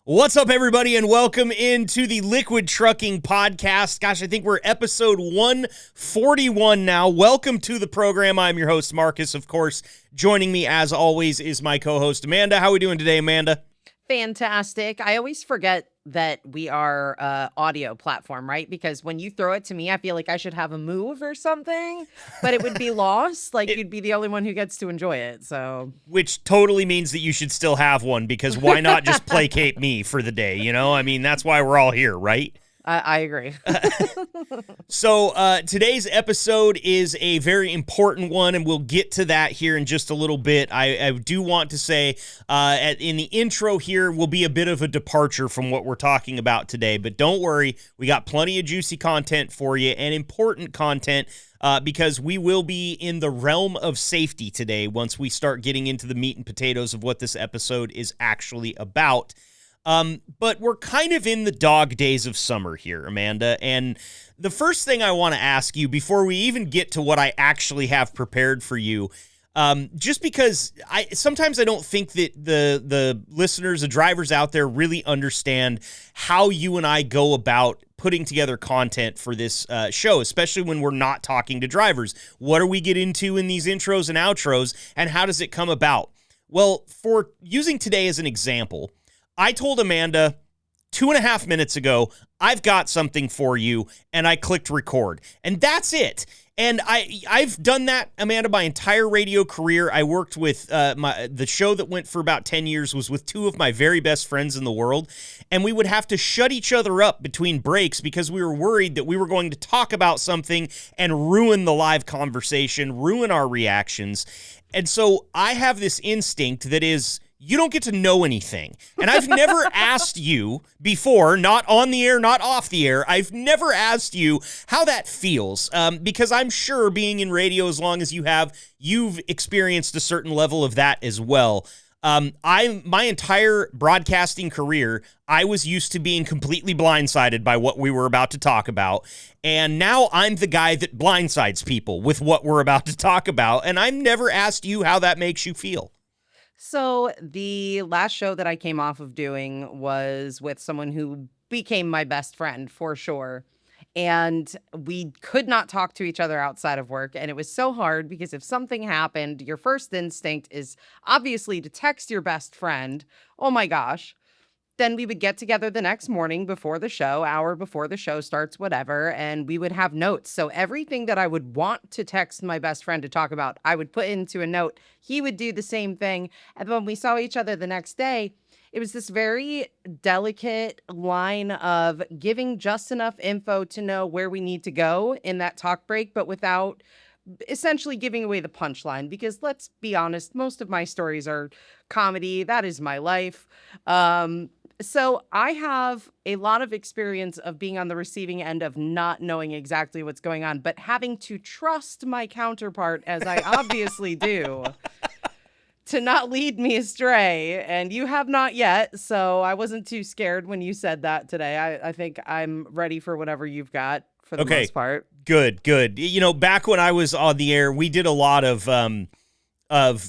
What's up, everybody, and welcome into the Liquid Trucking Podcast. Gosh, I think we're episode 141 now. Welcome to the program. I'm your host, Marcus. Of course, joining me, as always, is my co-host, Amanda. How are we doing today, Amanda? Fantastic. I always forget that we are audio platform, right? Because when you throw it to me, I feel like I should have a move or something, but it would be lost. Like you'd be the only one who gets to enjoy it. So, which totally means that you should still have one, because why not just placate me for the day? You know, I mean, that's why we're all here, right? I agree. So today's episode is a very important one, and we'll get to that here in just a little bit. I do want to say in the intro here will be a bit of a departure from what we're talking about today, but don't worry, we got plenty of juicy content for you and important content because we will be in the realm of safety today once we start getting into the meat and potatoes of what this episode is actually about. But we're kind of in the dog days of summer here, Amanda, and the first thing I want to ask you before we even get to what I actually have prepared for you, just because sometimes I don't think that the listeners, the drivers out there really understand how you and I go about putting together content for this show, especially when we're not talking to drivers. What do we get into in these intros and outros, and how does it come about? Well, for using today as an example, I told Amanda 2.5 minutes ago, I've got something for you, and I clicked record. And that's it. And I've done that, Amanda, my entire radio career. I worked with the show that went for about 10 years was with two of my very best friends in the world. And we would have to shut each other up between breaks because we were worried that we were going to talk about something and ruin the live conversation, ruin our reactions. And so I have this instinct that is, you don't get to know anything. And I've never asked you before, not on the air, not off the air, I've never asked you how that feels, because I'm sure being in radio as long as you have, you've experienced a certain level of that as well. My entire broadcasting career, I was used to being completely blindsided by what we were about to talk about. And now I'm the guy that blindsides people with what we're about to talk about. And I've never asked you how that makes you feel. So the last show that I came off of doing was with someone who became my best friend for sure. And we could not talk to each other outside of work. And it was so hard because if something happened, your first instinct is obviously to text your best friend. Oh my gosh. Then we would get together the next morning before the show, hour before the show starts, whatever, and we would have notes. So everything that I would want to text my best friend to talk about, I would put into a note. He would do the same thing. And when we saw each other the next day, it was this very delicate line of giving just enough info to know where we need to go in that talk break, but without essentially giving away the punchline. Because let's be honest, most of my stories are comedy. That is my life. So I have a lot of experience of being on the receiving end of not knowing exactly what's going on, but having to trust my counterpart, as I obviously do, to not lead me astray. And you have not yet, so I wasn't too scared when you said that today. I think I'm ready for whatever you've got for the most part. Good. You know, back when I was on the air, we did a lot of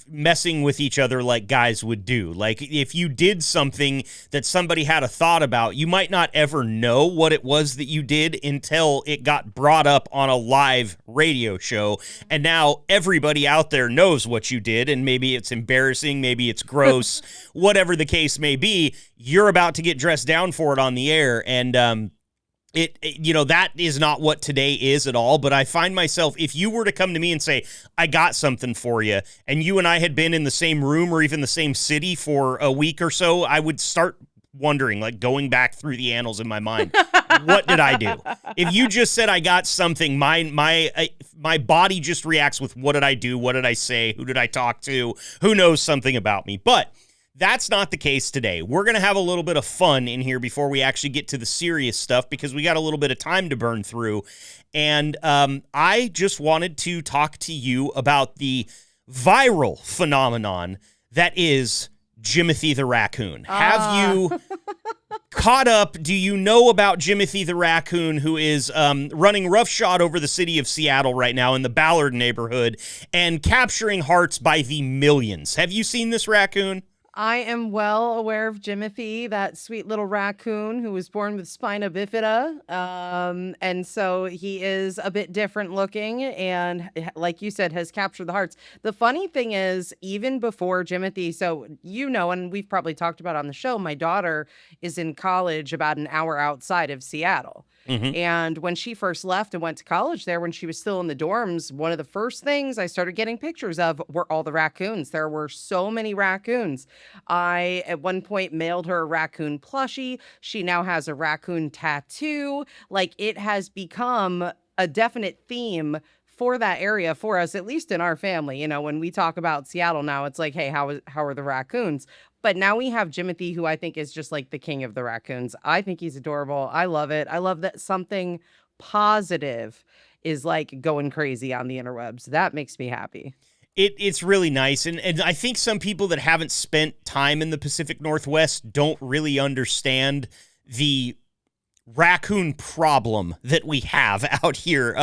messing with each other like guys would do. Like if you did something that somebody had a thought about, you might not ever know what it was that you did until it got brought up on a live radio show. And now everybody out there knows what you did, and maybe it's embarrassing, maybe it's gross, whatever the case may be, you're about to get dressed down for it on the air. And that is not what today is at all, but I find myself, if you were to come to me and say, I got something for you, and you and I had been in the same room or even the same city for a week or so, I would start wondering, like going back through the annals in my mind, what did I do? If you just said I got something, my body just reacts with what did I do? What did I say? Who did I talk to? Who knows something about me? But that's not the case today. We're going to have a little bit of fun in here before we actually get to the serious stuff because we got a little bit of time to burn through. And I just wanted to talk to you about the viral phenomenon that is Jimothy the Raccoon. Have you caught up? Do you know about Jimothy the Raccoon, who is running roughshod over the city of Seattle right now in the Ballard neighborhood and capturing hearts by the millions? Have you seen this raccoon? I am well aware of Jimothy, that sweet little raccoon who was born with spina bifida. And so he is a bit different looking and, like you said, has captured the hearts. The funny thing is, even before Jimothy, so and we've probably talked about on the show, my daughter is in college about an hour outside of Seattle. Mm-hmm. And when she first left and went to college there, when she was still in the dorms, one of the first things I started getting pictures of were all the raccoons. There were so many raccoons. I, at one point, mailed her a raccoon plushie. She now has a raccoon tattoo. Like, it has become a definite theme for that area for us, at least in our family. When we talk about Seattle now, it's like, hey, how are the raccoons? But now we have Jimothy, who I think is just like the king of the raccoons. I think he's adorable. I love it. I love that something positive is like going crazy on the interwebs. That makes me happy. It's really nice. And I think some people that haven't spent time in the Pacific Northwest don't really understand the raccoon problem that we have out here.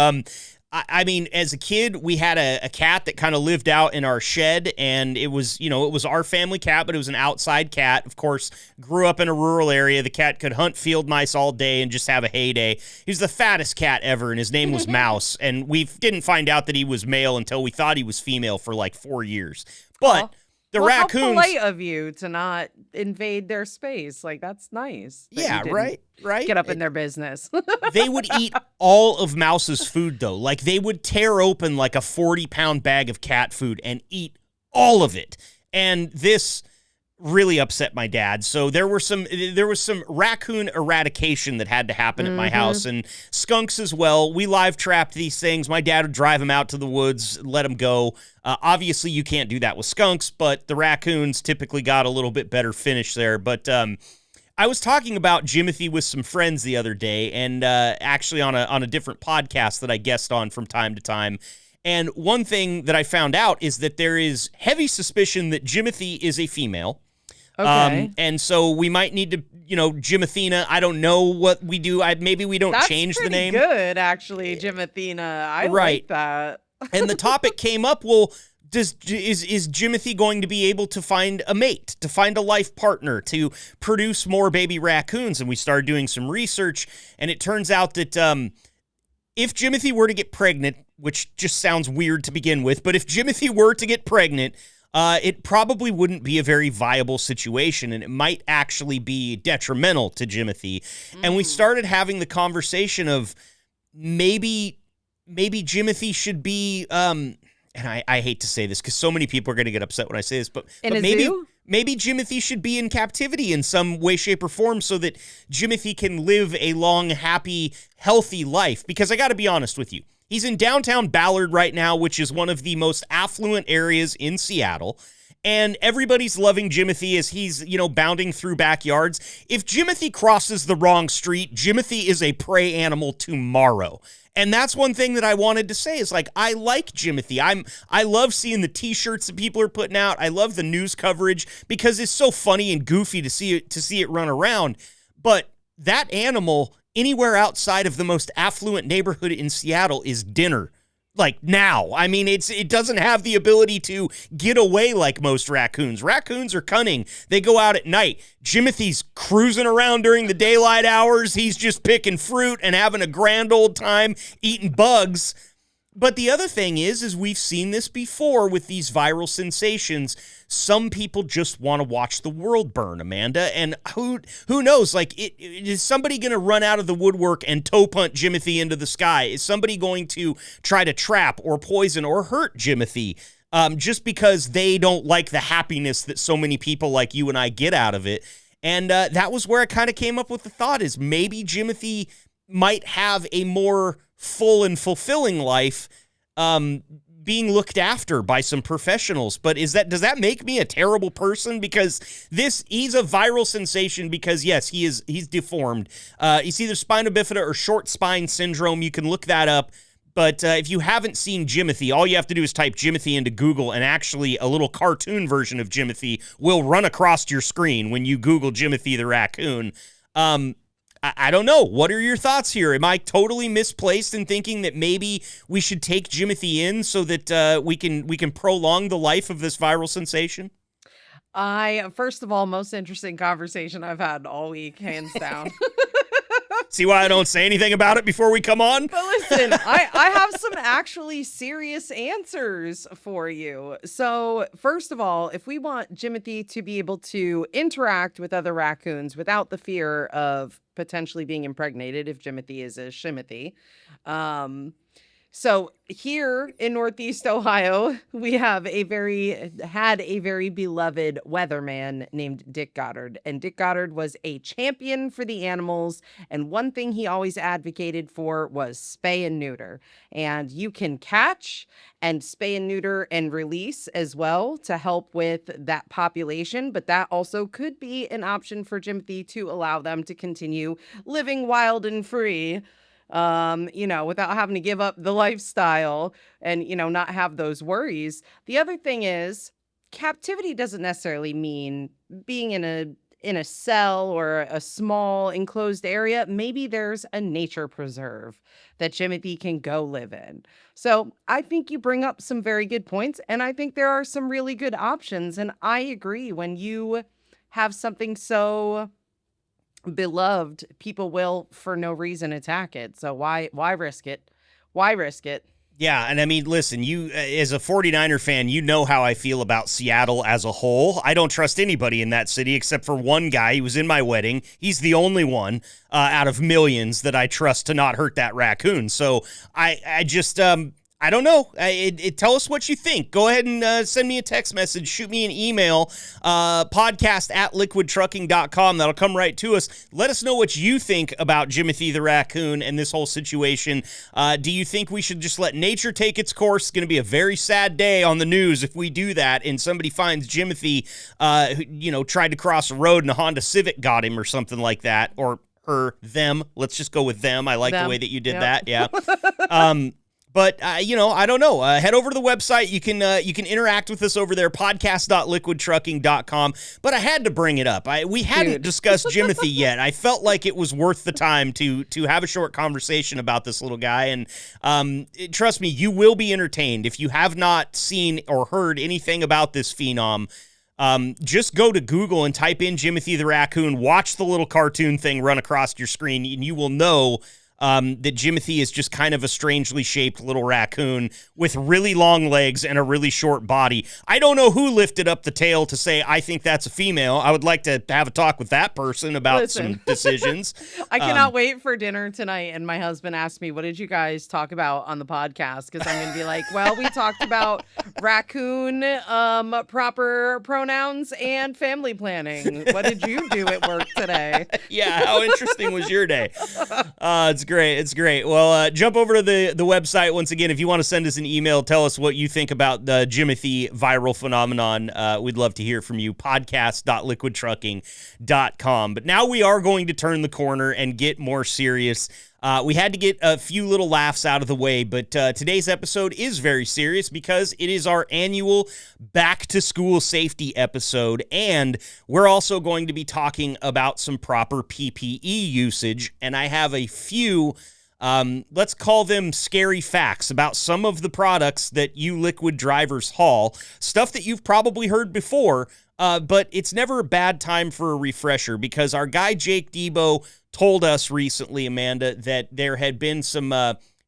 I mean, as a kid, we had a cat that kind of lived out in our shed, and it was our family cat, but it was an outside cat. Of course, grew up in a rural area. The cat could hunt field mice all day and just have a heyday. He was the fattest cat ever, and his name was Mouse, and we didn't find out that he was male until we thought he was female for like 4 years. But the raccoons... How polite of you to not invade their space. Like, that's nice. Yeah, right? Get up in their business. They would eat all of Mouse's food, though. Like, they would tear open like a 40-pound bag of cat food and eat all of it. And this really upset my dad. So there was some raccoon eradication that had to happen at my house, and skunks as well. We live trapped these things. My dad would drive them out to the woods, let them go. Obviously, you can't do that with skunks, but the raccoons typically got a little bit better finish there. But I was talking about Jimothy with some friends the other day, and actually on a different podcast that I guest on from time to time. And one thing that I found out is that there is heavy suspicion that Jimothy is a female. Okay. And so we might need to, Jimothina. I don't know what we do. Maybe we don't change the name. That's good, actually, Jimothina. I like that. And the topic came up, well, is Jimothy going to be able to find a mate, to find a life partner, to produce more baby raccoons? And we started doing some research, and it turns out that if Jimothy were to get pregnant, which just sounds weird to begin with, but if Jimothy were to get pregnant, it probably wouldn't be a very viable situation, and it might actually be detrimental to Jimothy. And we started having the conversation of maybe Jimothy should be, and I hate to say this because so many people are going to get upset when I say this, but maybe Jimothy should be in captivity in some way, shape, or form so that Jimothy can live a long, happy, healthy life. Because I got to be honest with you. He's in downtown Ballard right now, which is one of the most affluent areas in Seattle. And everybody's loving Jimothy as he's, bounding through backyards. If Jimothy crosses the wrong street, Jimothy is a prey animal tomorrow. And that's one thing that I wanted to say is, like, I like Jimothy. I love seeing the t-shirts that people are putting out. I love the news coverage because it's so funny and goofy to see it run around. But that animal anywhere outside of the most affluent neighborhood in Seattle is dinner. Like, now. I mean, it doesn't have the ability to get away like most raccoons. Raccoons are cunning. They go out at night. Jimothy's cruising around during the daylight hours. He's just picking fruit and having a grand old time eating bugs. But the other thing is we've seen this before with these viral sensations. Some people just want to watch the world burn, Amanda. And who knows? Like, is somebody going to run out of the woodwork and toe punt Jimothy into the sky? Is somebody going to try to trap or poison or hurt Jimothy just because they don't like the happiness that so many people like you and I get out of it? And that was where I kind of came up with the thought is maybe Jimothy might have a more full and fulfilling life being looked after by some professionals. But does that make me a terrible person? Because he's a viral sensation because, yes, he's deformed. He's either spina bifida or short spine syndrome. You can look that up. But if you haven't seen Jimothy, all you have to do is type Jimothy into Google, and actually a little cartoon version of Jimothy will run across your screen when you Google Jimothy the raccoon. I don't know. What are your thoughts here? Am I totally misplaced in thinking that maybe we should take Jimothy in so that we can prolong the life of this viral sensation? First of all, most interesting conversation I've had all week, hands down. See why I don't say anything about it before we come on? But listen, I have some actually serious answers for you. So, first of all, if we want Jimothy to be able to interact with other raccoons without the fear of potentially being impregnated, if Jimothy is a Shimothy, um, so here in Northeast Ohio, we have had a very beloved weatherman named Dick Goddard. And Dick Goddard was a champion for the animals. And one thing he always advocated for was spay and neuter. And you can catch and spay and neuter and release as well to help with that population. But that also could be an option for Jimothy to allow them to continue living wild and free, without having to give up the lifestyle and, not have those worries. The other thing is captivity doesn't necessarily mean being in a cell or a small enclosed area. Maybe there's a nature preserve that Jimothy can go live in. So I think you bring up some very good points, and I think there are some really good options. And I agree, when you have something so beloved, people will for no reason attack it. So why risk it? Why risk it? Yeah, and I mean, listen, you as a 49er fan, you know how I feel about Seattle as a whole. I don't trust anybody in that city except for one guy. He was in my wedding. He's the only one out of millions that I trust to not hurt that raccoon. So I just I don't know. Tell us what you think. Go ahead and send me a text message. Shoot me an email, podcast@liquidtrucking.com. That'll come right to us. Let us know what you think about Jimothy the raccoon and this whole situation. Do you think we should just let nature take its course? It's going to be a very sad day on the news if we do that and somebody finds Jimothy, tried to cross a road and a Honda Civic got him or something like that. Or her, them. Let's just go with them. I like the way that you did that. Yeah. But, I don't know. Head over to the website. You can interact with us over there, podcast.liquidtrucking.com. But I had to bring it up. We hadn't discussed Jimothy yet. I felt like it was worth the time to have a short conversation about this little guy. And trust me, you will be entertained. If you have not seen or heard anything about this phenom, just go to Google and type in Jimothy the raccoon. Watch the little cartoon thing run across your screen, and you will know that Jimothy is just kind of a strangely shaped little raccoon with really long legs and a really short body. I don't know who lifted up the tail to say, I think that's a female. I would like to have a talk with that person about some decisions. I cannot wait for dinner tonight. And my husband asked me, what did you guys talk about on the podcast? Because I'm going to be like, well, we talked about raccoon, proper pronouns, and family planning. What did you do at work today? Yeah, how interesting was your day? It's great. It's great. Well, jump over to the website once again. If you want to send us an email, tell us what you think about the Jimothy viral phenomenon. We'd love to hear from you. Podcast.liquidtrucking.com. But now we are going to turn the corner and get more serious. We had to get a few little laughs out of the way, but today's episode is very serious because it is our annual back to school safety episode, and we're also going to be talking about some proper PPE usage, and I have a few, let's call them scary facts about some of the products that you liquid drivers haul, stuff that you've probably heard before, but it's never a bad time for a refresher because our guy Jake Debo told us recently, Amanda, that there had been some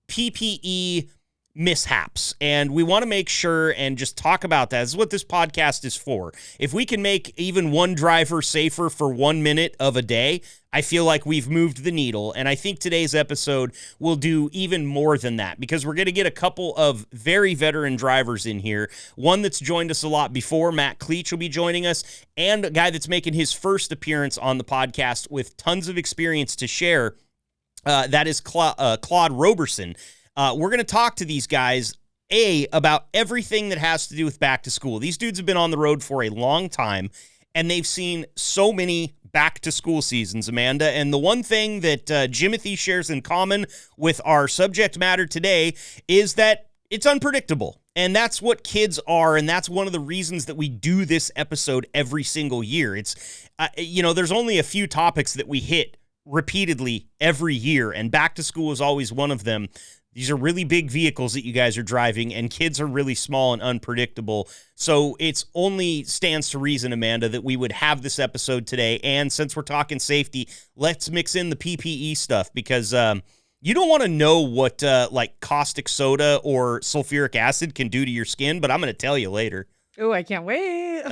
PPE mishaps, and we want to make sure and just talk about that. This is what this podcast is for. If we can make even one driver safer for 1 minute of a day, I feel like we've moved the needle, and I think today's episode will do even more than that because we're going to get a couple of very veteran drivers in here. One that's joined us a lot before, Matt Cleach, will be joining us, and a guy that's making his first appearance on the podcast with tons of experience to share. That is Claude Roberson. We're going to talk to these guys, about everything that has to do with back to school. These dudes have been on the road for a long time, and they've seen so many back to school seasons, Amanda. And the one thing that Jimothy shares in common with our subject matter today is that it's unpredictable. And that's what kids are, and that's one of the reasons that we do this episode every single year. It's, there's only a few topics that we hit repeatedly every year, and back to school is always one of them. These are really big vehicles that you guys are driving, and kids are really small and unpredictable. So it's only stands to reason, Amanda, that we would have this episode today. And since we're talking safety, let's mix in the PPE stuff, because you don't want to know what like caustic soda or sulfuric acid can do to your skin, but I'm going to tell you later. Oh, I can't wait.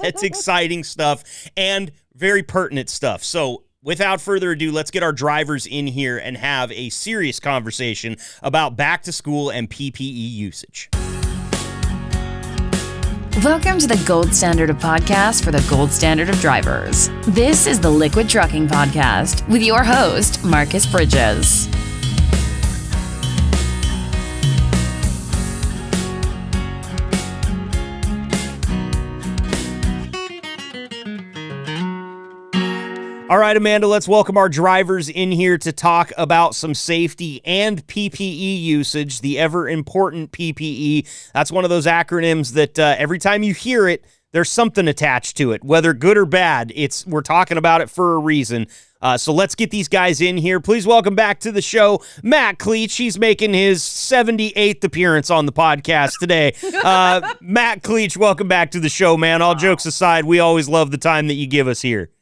It's exciting stuff and very pertinent stuff. So without further ado, let's get our drivers in here and have a serious conversation about back to school and PPE usage. Welcome to the gold standard of podcasts for the gold standard of drivers. This is the Liquid Trucking Podcast with your host, Marcus Bridges. All right, Amanda, let's welcome our drivers in here to talk about some safety and PPE usage, the ever-important PPE. That's one of those acronyms that every time you hear it, there's something attached to it, whether good or bad. We're talking about it for a reason. So let's get these guys in here. Please welcome back to the show, Matt Cleach. He's making his 78th appearance on the podcast today. Matt Cleach, welcome back to the show, man. All jokes aside, we always love the time that you give us here.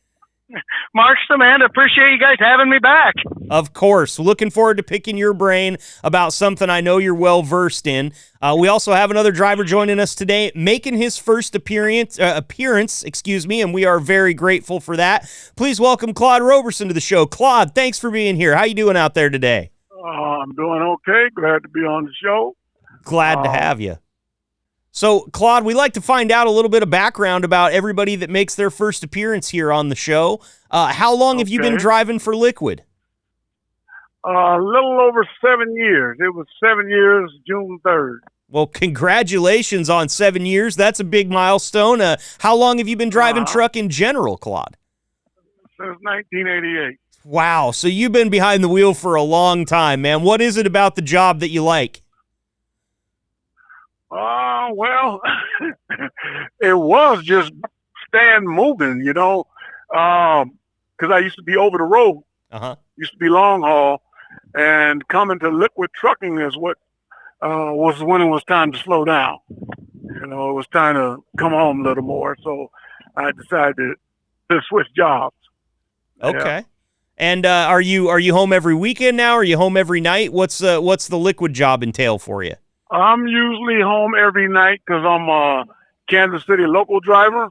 Mark, Amanda, appreciate you guys having me back. Of course. Looking forward to picking your brain about something I know you're well-versed in. We also have another driver joining us today, making his first appearance, and we are very grateful for that. Please welcome Claude Roberson to the show. Claude, thanks for being here. How you doing out there today? I'm doing okay. Glad to be on the show. Glad to have you. So, Claude, we like to find out a little bit of background about everybody that makes their first appearance here on the show. How long have you been driving for Liquid? A little over 7 years. It was 7 years, June 3rd. Well, congratulations on 7 years. That's a big milestone. How long have you been driving truck in general, Claude? Since 1988. Wow. So you've been behind the wheel for a long time, man. What is it about the job that you like? Well, it was just staying moving, because I used to be over the road, used to be long haul, and coming to Liquid Trucking is what was when it was time to slow down. It was time to come home a little more, so I decided to switch jobs. Okay. Yeah. And are you home every weekend now? Are you home every night? What's the Liquid job entail for you? I'm usually home every night because I'm a Kansas City local driver.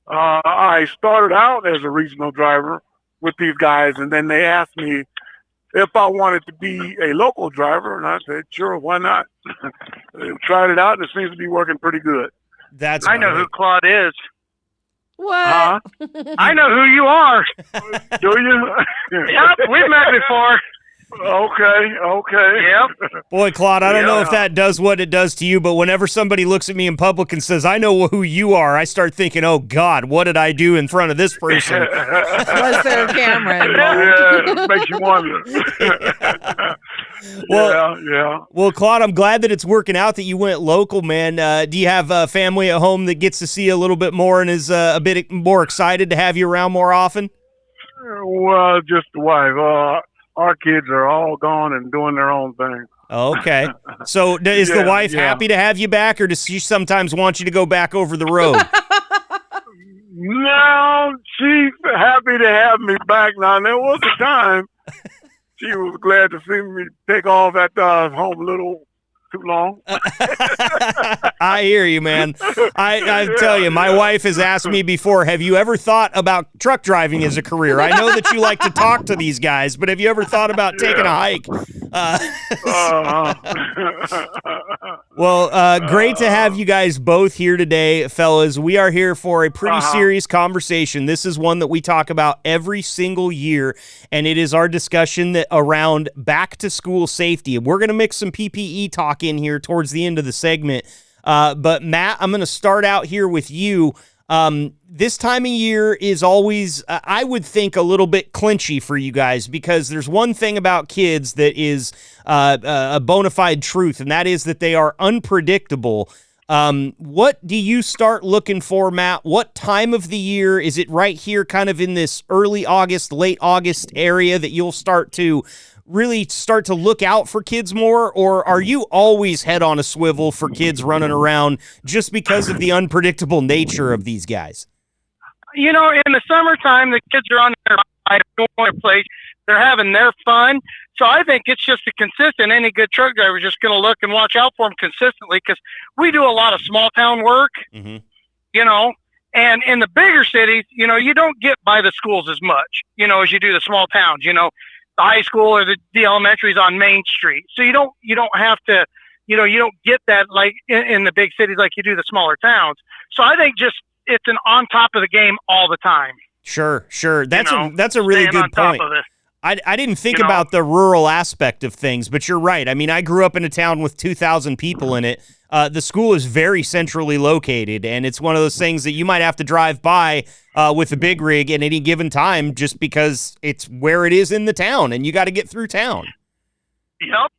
I started out as a regional driver with these guys, and then they asked me if I wanted to be a local driver, and I said, sure, why not? Tried it out, and it seems to be working pretty good. I know who Claude is. What? Huh? I know who you are. Do you? Yep, we've met before. Okay. Yep. Boy, Claude, I don't know if that does what it does to you, but whenever somebody looks at me in public and says, I know who you are, I start thinking, oh, God, what did I do in front of this person? Was there a camera involved? Yeah, it makes you wonder. Yeah. Well, Claude, I'm glad that it's working out that you went local, man. Do you have a family at home that gets to see you a little bit more and is a bit more excited to have you around more often? Well, just the wife. Our kids are all gone and doing their own thing. Okay. So is the wife happy to have you back, or does she sometimes want you to go back over the road? No, she's happy to have me back now. There was a time she was glad to see me take off at home a little too long. I hear you, man. I tell you, my wife has asked me before, have you ever thought about truck driving as a career? I know that you like to talk to these guys, but have you ever thought about taking a hike? Well, great to have you guys both here today, fellas. We are here for a pretty serious conversation. This is one that we talk about every single year, and it is our discussion around back to school safety. We're going to mix some PPE talk in here towards the end of the segment. But Matt, I'm going to start out here with you. This time of year is always, I would think, a little bit clinchy for you guys, because there's one thing about kids that is a bona fide truth, and that is that they are unpredictable. What do you start looking for, Matt? What time of the year? Is it right here kind of in this early August, late August area that you'll start to really start to look out for kids more, or are you always head on a swivel for kids running around just because of the unpredictable nature of these guys? You know, in the summertime, the kids are on their bike, going to their place. They're having their fun. So I think it's just a consistent. Any good truck driver is just going to look and watch out for them consistently, because we do a lot of small town work, you know, and in the bigger cities, you know, you don't get by the schools as much, you know, as you do the small towns. You know, the high school or the elementary is on Main Street. So you don't have to, you know, you don't get that like in the big cities like you do the smaller towns. So I think just it's an on top of the game all the time. Sure. That's a really good point. I didn't think about the rural aspect of things, but you're right. I mean, I grew up in a town with 2,000 people in it. The school is very centrally located, and it's one of those things that you might have to drive by with a big rig at any given time just because it's where it is in the town, and you got to get through town. Yep.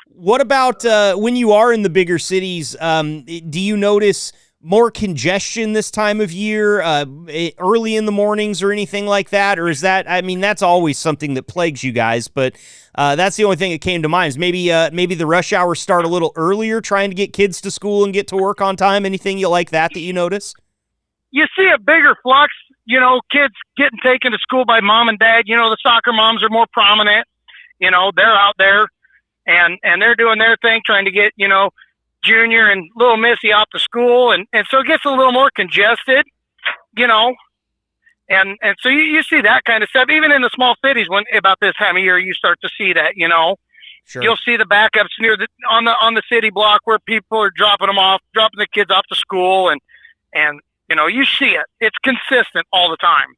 What about when you are in the bigger cities, do you notice more congestion this time of year, early in the mornings or anything like that? Or is that, I mean, that's always something that plagues you guys, but that's the only thing that came to mind is maybe the rush hours start a little earlier, trying to get kids to school and get to work on time. Anything you like that you notice? You see a bigger flux, you know, kids getting taken to school by mom and dad. You know, the soccer moms are more prominent. You know, they're out there and they're doing their thing, trying to get, you know, Junior and little Missy out to school, and so it gets a little more congested, you know, and so you see that kind of stuff even in the small cities. When about this time of year, you start to see that, you know. Sure. You'll see the backups near on the city block where people are dropping the kids off to school, and you know, you see it. It's consistent all the time.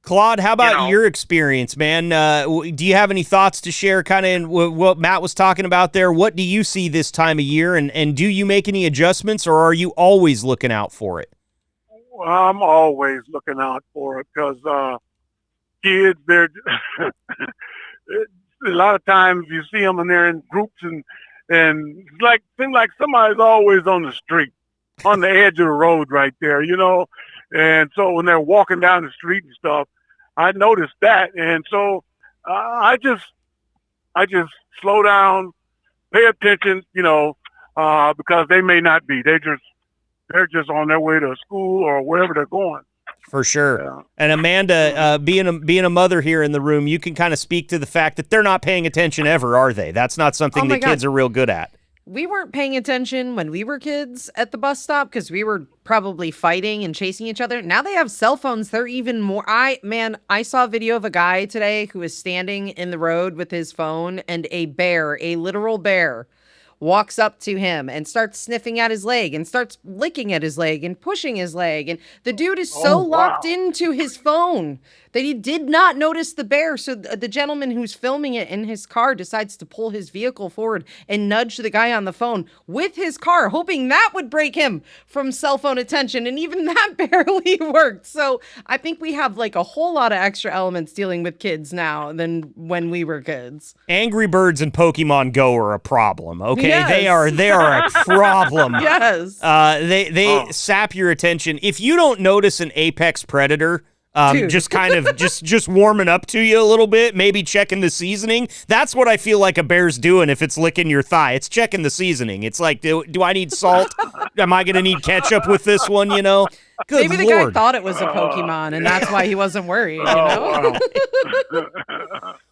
Claude, how about your experience, man? Do you have any thoughts to share kind of in what Matt was talking about there? What do you see this time of year, and do you make any adjustments, or are you always looking out for it? Well, I'm always looking out for it because kids, they're a lot of times you see them and they're in groups, and it's seems like somebody's always on the street, on the edge of the road right there, you know. And so when they're walking down the street and stuff, I noticed that, and so I just slow down, pay attention, you know, because they may not be. They're just on their way to school or wherever they're going. For sure. Yeah. And Amanda, being a mother here in the room, you can kind of speak to the fact that they're not paying attention ever, are they? That's not something that kids are real good at. We weren't paying attention when we were kids at the bus stop because we were probably fighting and chasing each other. Now they have cell phones. They're even more. I saw a video of a guy today who was standing in the road with his phone, and a literal bear, walks up to him and starts sniffing at his leg and starts licking at his leg and pushing his leg. And the dude is so locked into his phone that he did not notice the bear. So the gentleman who's filming it in his car decides to pull his vehicle forward and nudge the guy on the phone with his car, hoping that would break him from cell phone attention. And even that barely worked. So I think we have like a whole lot of extra elements dealing with kids now than when we were kids. Angry Birds and Pokemon Go are a problem, okay? Yes. They are a problem. Yes. They sap your attention. If you don't notice an apex predator just kind of just warming up to you a little bit, maybe checking the seasoning, that's what I feel like a bear's doing if it's licking your thigh. It's checking the seasoning. It's like, do I need salt? Am I going to need ketchup with this one, you know? Good Maybe the Lord. guy thought it was a Pokemon, and that's why he wasn't worried, you know?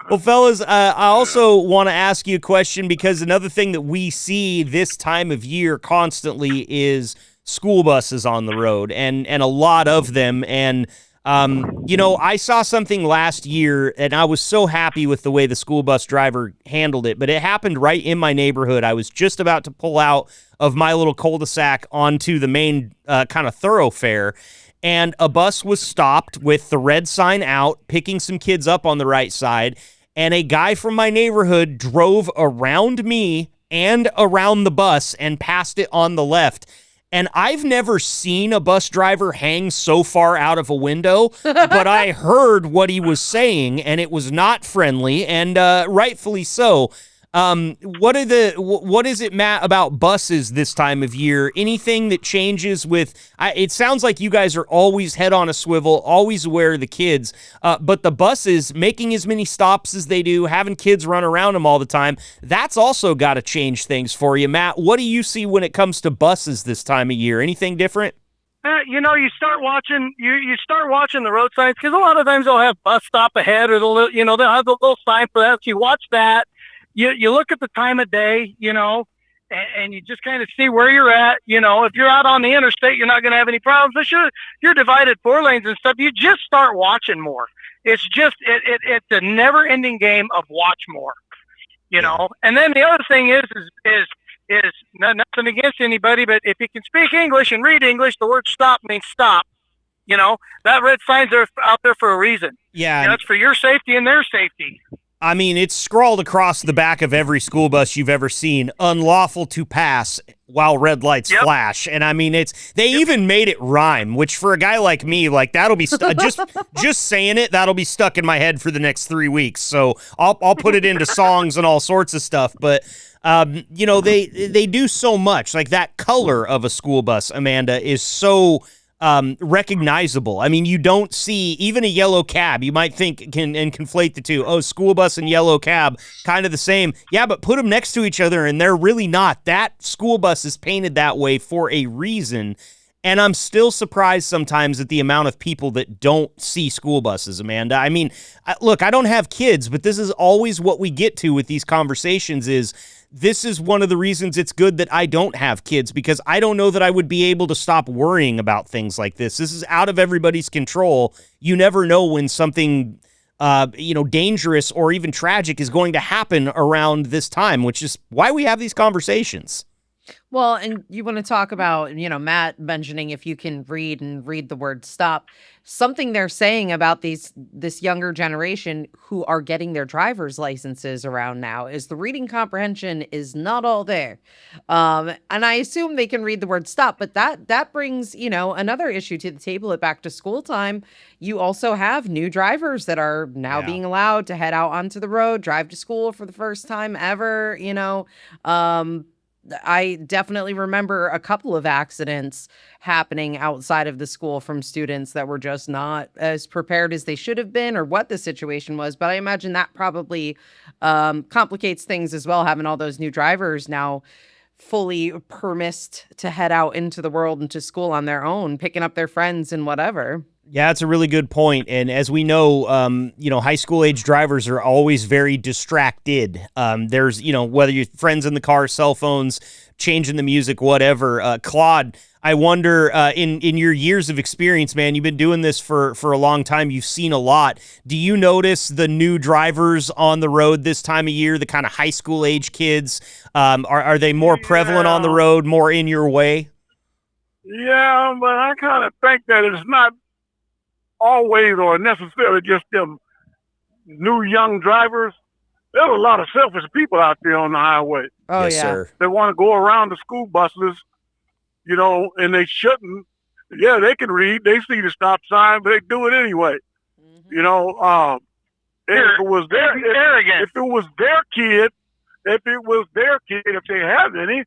Well, fellas, I also want to ask you a question, because another thing that we see this time of year constantly is school buses on the road, and a lot of them. And you know, I saw something last year, and I was so happy with the way the school bus driver handled it, but it happened right in my neighborhood. I was just about to pull out of my little cul-de-sac onto the main kind of thoroughfare, and a bus was stopped with the red sign out, picking some kids up on the right side, and a guy from my neighborhood drove around me and around the bus and passed it on the left. And I've never seen a bus driver hang so far out of a window, but I heard what he was saying, and it was not friendly, and rightfully so. What is it, Matt, about buses this time of year? Anything that changes with? It sounds like you guys are always head on a swivel, always aware of the kids. But the buses making as many stops as they do, having kids run around them all the time, that's also got to change things for you, Matt. What do you see when it comes to buses this time of year? Anything different? You start watching the road signs, because a lot of times they'll have bus stop ahead, or they'll have the little sign for that. So you watch that. You look at the time of day, and you just kind of see where you're at. If you're out on the interstate, you're not going to have any problems. But you're divided 4 lanes and stuff. You just start watching more. It's just it's a never ending game of watch more. And then the other thing is nothing against anybody, but if you can speak English and read English, the word stop means stop. That red signs are out there for a reason. Yeah, it's for your safety and their safety. I mean, it's scrawled across the back of every school bus you've ever seen, unlawful to pass while red lights flash. And I mean, they even made it rhyme, which for a guy like me, like that'll be just saying it, that'll be stuck in my head for the next 3 weeks. So I'll put it into songs and all sorts of stuff. But they do so much. Like that color of a school bus, Amanda, is so recognizable. I mean, you don't see even a yellow cab. You might think and conflate the two. Oh, school bus and yellow cab, kind of the same. Yeah, but put them next to each other and they're really not. That school bus is painted that way for a reason. And I'm still surprised sometimes at the amount of people that don't see school buses, Amanda. I mean, look, I don't have kids, but this is always what we get to with these conversations is this is one of the reasons it's good that I don't have kids, because I don't know that I would be able to stop worrying about things like this. This is out of everybody's control. You never know when something dangerous or even tragic is going to happen around this time, which is why we have these conversations. Well, and you want to talk about, Matt mentioning if you can read the word stop. Something they're saying about this younger generation who are getting their driver's licenses around now is the reading comprehension is not all there. And I assume they can read the word stop, but that brings, another issue to the table at back to school time. You also have new drivers that are now being allowed to head out onto the road, drive to school for the first time ever, I definitely remember a couple of accidents happening outside of the school from students that were just not as prepared as they should have been, or what the situation was. But I imagine that probably complicates things as well, having all those new drivers now fully permissed to head out into the world and to school on their own, picking up their friends and whatever. Yeah, it's a really good point. And as we know, high school age drivers are always very distracted. There's, whether your friends in the car, cell phones, changing the music, whatever. Claude, I wonder, in your years of experience, man, you've been doing this for a long time. You've seen a lot. Do you notice the new drivers on the road this time of year, the kind of high school age kids? Are they more prevalent on the road, more in your way? Yeah, but I kind of think that it's not always or necessarily just them new young drivers. There's a lot of selfish people out there on the highway. Oh, yes, yeah. Sir. They want to go around the school buses, and they shouldn't. Yeah, they can read. They see the stop sign, but they do it anyway. Mm-hmm. If it was their kid, if they have any,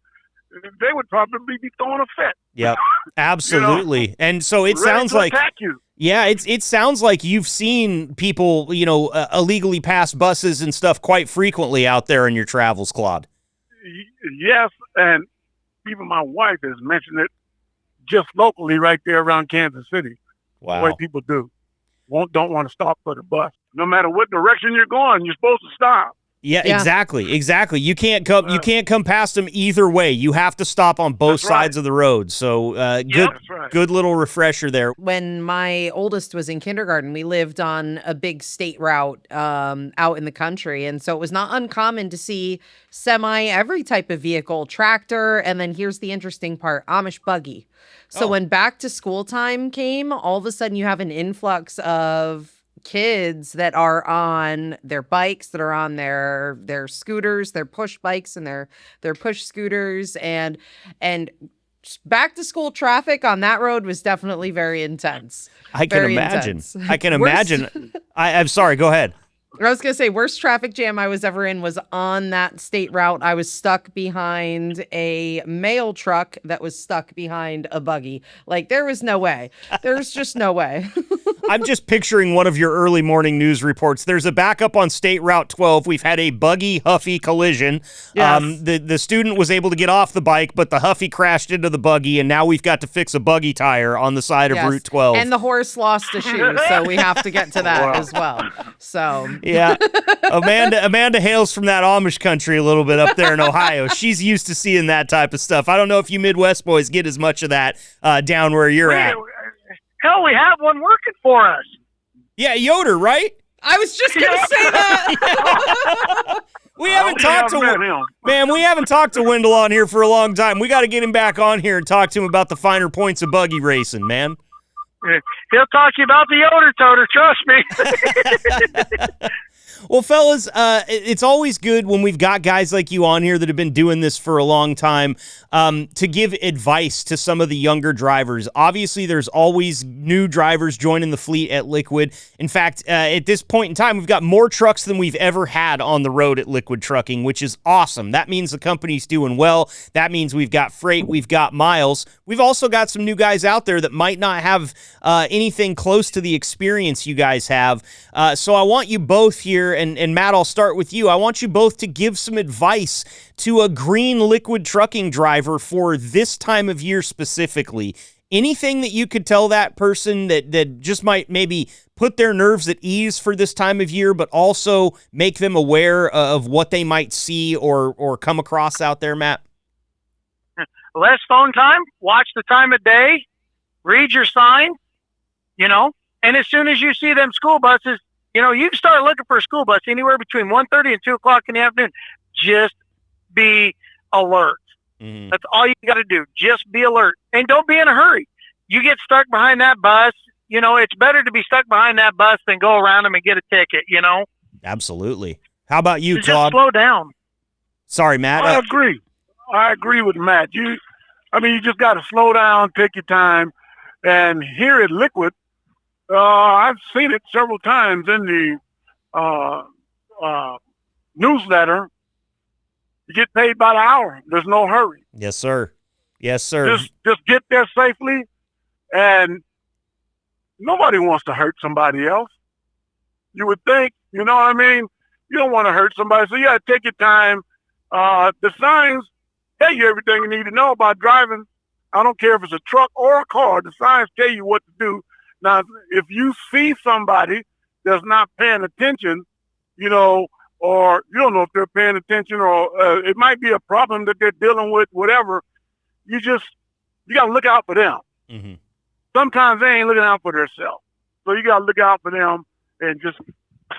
they would probably be throwing a fit. Yep, absolutely. And so it sounds like, it sounds like you've seen people, illegally pass buses and stuff quite frequently out there in your travels, Claude. Yes, and even my wife has mentioned it just locally right there around Kansas City. Wow. The way people don't want to stop for the bus. No matter what direction you're going, you're supposed to stop. Yeah, exactly. You can't come past them either way. You have to stop on both sides of the road. So good little refresher there. When my oldest was in kindergarten, we lived on a big state route out in the country. And so it was not uncommon to see every type of vehicle, tractor, and then here's the interesting part, Amish buggy. So when back to school time came, all of a sudden you have an influx of kids that are on their bikes, that are on their scooters, their push bikes and their push scooters, and back to school traffic on that road was definitely very intense. I can imagine. I'm sorry, go ahead. I was going to say, worst traffic jam I was ever in was on that state route. I was stuck behind a mail truck that was stuck behind a buggy. Like, there was no way. There's just no way. I'm just picturing one of your early morning news reports. There's a backup on State Route 12. We've had a buggy Huffy collision. Yes. The student was able to get off the bike, but the Huffy crashed into the buggy, and now we've got to fix a buggy tire on the side of Route 12. And the horse lost a shoe, so we have to get to that as well. So yeah, Amanda hails from that Amish country a little bit up there in Ohio. She's used to seeing that type of stuff. I don't know if you Midwest boys get as much of that down where you're at. Hell, we have one working for us. Yeah, Yoder, right? I was just going to say that. We haven't talked to Wendell on here for a long time. We got to get him back on here and talk to him about the finer points of buggy racing, man. He'll talk to you about the Yoder toter, trust me. Well, fellas, it's always good when we've got guys like you on here that have been doing this for a long time to give advice to some of the younger drivers. Obviously, there's always new drivers joining the fleet at Liquid. In fact, at this point in time, we've got more trucks than we've ever had on the road at Liquid Trucking, which is awesome. That means the company's doing well. That means we've got freight, we've got miles. We've also got some new guys out there that might not have anything close to the experience you guys have. So I want you both here, and Matt, I'll start with you. I want you both to give some advice to a green Liquid Trucking driver for this time of year specifically. Anything that you could tell that person that just might maybe put their nerves at ease for this time of year, but also make them aware of what they might see or come across out there, Matt? Less phone time, watch the time of day, read your sign, and as soon as you see them school buses, you can start looking for a school bus anywhere between 1:30 and 2 o'clock in the afternoon. Just be alert. Mm-hmm. That's all you got to do. Just be alert. And don't be in a hurry. You get stuck behind that bus, it's better to be stuck behind that bus than go around them and get a ticket, Absolutely. How about you, so Claude? Just slow down. Sorry, Matt. I agree. I agree with Matt. You just got to slow down, take your time. And here at Liquid, I've seen it several times in the newsletter. You get paid by the hour. There's no hurry. Yes, sir. Yes, sir. Just get there safely, and nobody wants to hurt somebody else. You would think, you know what I mean? You don't want to hurt somebody, so you got to take your time. The signs tell you everything you need to know about driving. I don't care if it's a truck or a car. The signs tell you what to do. Now, if you see somebody that's not paying attention, or you don't know if they're paying attention, or it might be a problem that they're dealing with, whatever, you got to look out for them. Mm-hmm. Sometimes they ain't looking out for themselves. So you got to look out for them and just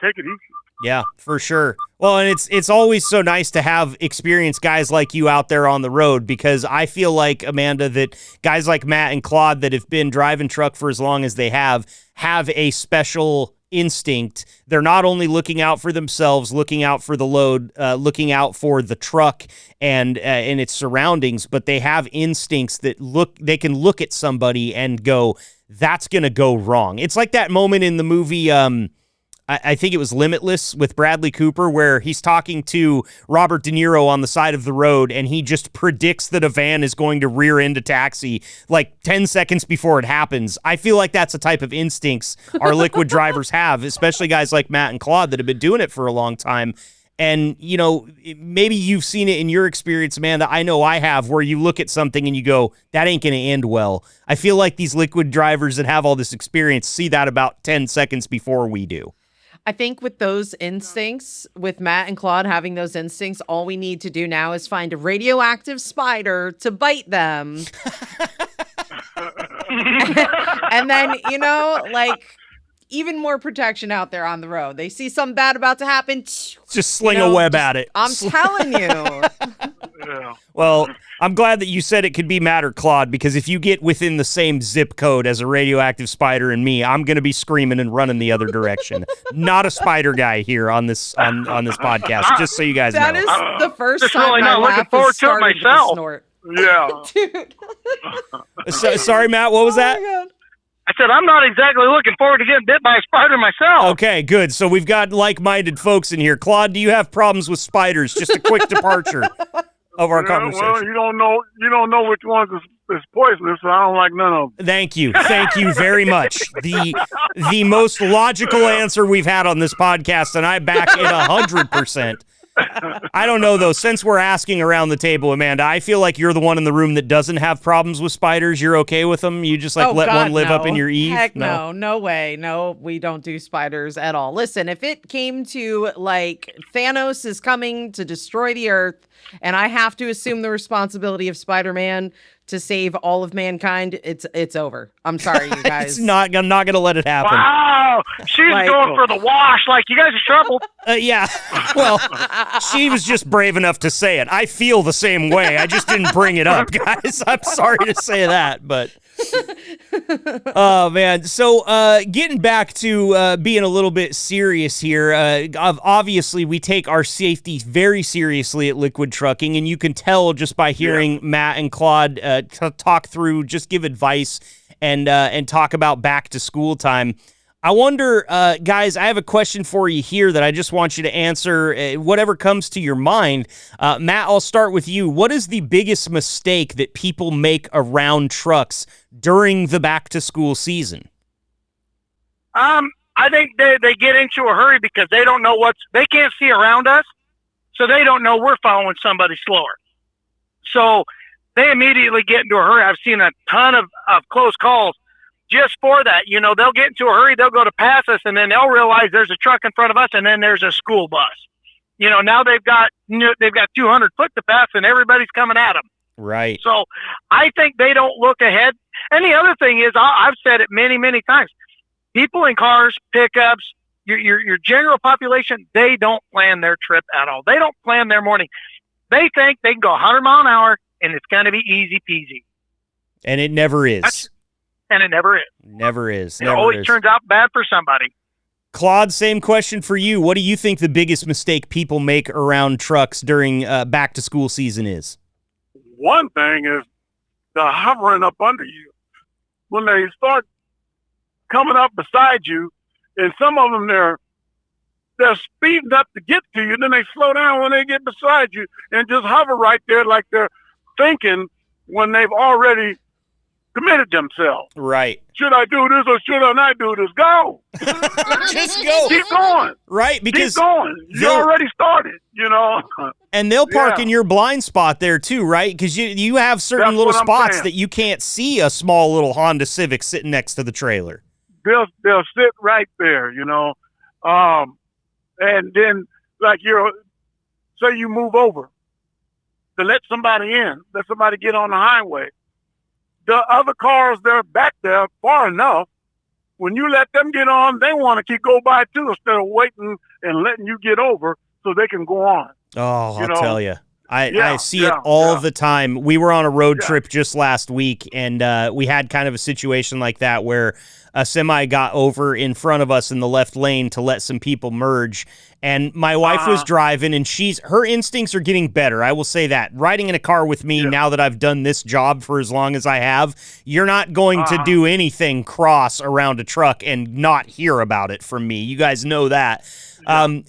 take it easy. Yeah, for sure. Well, and it's always so nice to have experienced guys like you out there on the road, because I feel like, Amanda, that guys like Matt and Claude that have been driving truck for as long as they have a special instinct. They're not only looking out for themselves, looking out for the load, looking out for the truck and its surroundings, but they have instincts that they can look at somebody and go, that's going to go wrong. It's like that moment in the movie, I think it was Limitless with Bradley Cooper, where he's talking to Robert De Niro on the side of the road, and he just predicts that a van is going to rear end a taxi like 10 seconds before it happens. I feel like that's the type of instincts our Liquid drivers have, especially guys like Matt and Claude that have been doing it for a long time. And, maybe you've seen it in your experience, man, that I know I have, where you look at something and you go, that ain't going to end well. I feel like these Liquid drivers that have all this experience see that about 10 seconds before we do. I think with those instincts, with Matt and Claude having those instincts, all we need to do now is find a radioactive spider to bite them. And then, even more protection out there on the road. They see something bad about to happen. Just sling a web at it. I'm telling you. Yeah. Well, I'm glad that you said it could be Matt or Claude, because if you get within the same zip code as a radioactive spider and me, I'm going to be screaming and running the other direction. Not a spider guy here on this podcast, just so you guys know. That is the first just time really my not looking laugh forward has to it started myself. to snort. Yeah. Dude. Sorry, Matt, what was that? Oh my God. I said, I'm not exactly looking forward to getting bit by a spider myself. Okay, good. So we've got like-minded folks in here. Claude, do you have problems with spiders? Just a quick departure of our conversation. Well, you don't know which ones is poisonous, so I don't like none of them. Thank you very much. The most logical answer we've had on this podcast, and I back it 100%. I don't know, though. Since we're asking around the table, Amanda, I feel like you're the one in the room that doesn't have problems with spiders. You're okay with them? You just let one live up in your eve? Heck no way. No, we don't do spiders at all. Listen, if it came to like Thanos is coming to destroy the earth and I have to assume the responsibility of Spider-Man to save all of mankind, it's over. I'm sorry, you guys. I'm not going to let it happen. Wow, she's going for the wash. Like, you guys are trouble. Yeah. Well, she was just brave enough to say it. I feel the same way. I just didn't bring it up, guys. I'm sorry to say that, but... Oh, man. So getting back to being a little bit serious here, obviously we take our safety very seriously at Liquid Trucking, and you can tell just by hearing Matt and Claude talk through, just give advice and talk about back to school time. I wonder, guys, I have a question for you here that I just want you to answer, whatever comes to your mind. Matt, I'll start with you. What is the biggest mistake that people make around trucks during the back-to-school season? I think they get into a hurry because they don't know they can't see around us, so they don't know we're following somebody slower. So they immediately get into a hurry. I've seen a ton of close calls just for that. You know, they'll get into a hurry, they'll go to pass us, and then they'll realize there's a truck in front of us, and then there's a school bus. You know, now they've got 200 foot to pass, and everybody's coming at them. Right. So I think they don't look ahead. And the other thing is, I've said it many, many times, people in cars, pickups, your general population, they don't plan their trip at all. They don't plan their morning. They think they can go 100 mile an hour, and it's going to be easy peasy. And it never is. And it never is. Never is. It always turns out bad for somebody. Claude, same question for you. What do you think the biggest mistake people make around trucks during back-to-school season is? One thing is the hovering up under you. When they start coming up beside you, and some of them, they're speeding up to get to you, then they slow down when they get beside you and just hover right there like they're thinking when they've already committed themselves. Right. Should I do this or should I not do this? Go. Just go. Keep going. Right, because keep going. You already started, you know. And they'll park in your blind spot there too, right? Because you have certain little spots that you can't see a small little Honda Civic sitting next to the trailer. They'll sit right there, you know. And then like say you move over to let somebody in, let somebody get on the highway. The other cars, they're back there far enough. When you let them get on, they want to go by too instead of waiting and letting you get over so they can go on. Oh, I'll tell you. I see it all the time. We were on a road trip just last week, and we had kind of a situation like that where a semi got over in front of us in the left lane to let some people merge. And my wife was driving, and her instincts are getting better. I will say that. Riding in a car with me, now that I've done this job for as long as I have, you're not going to do anything cross around a truck and not hear about it from me. You guys know that. And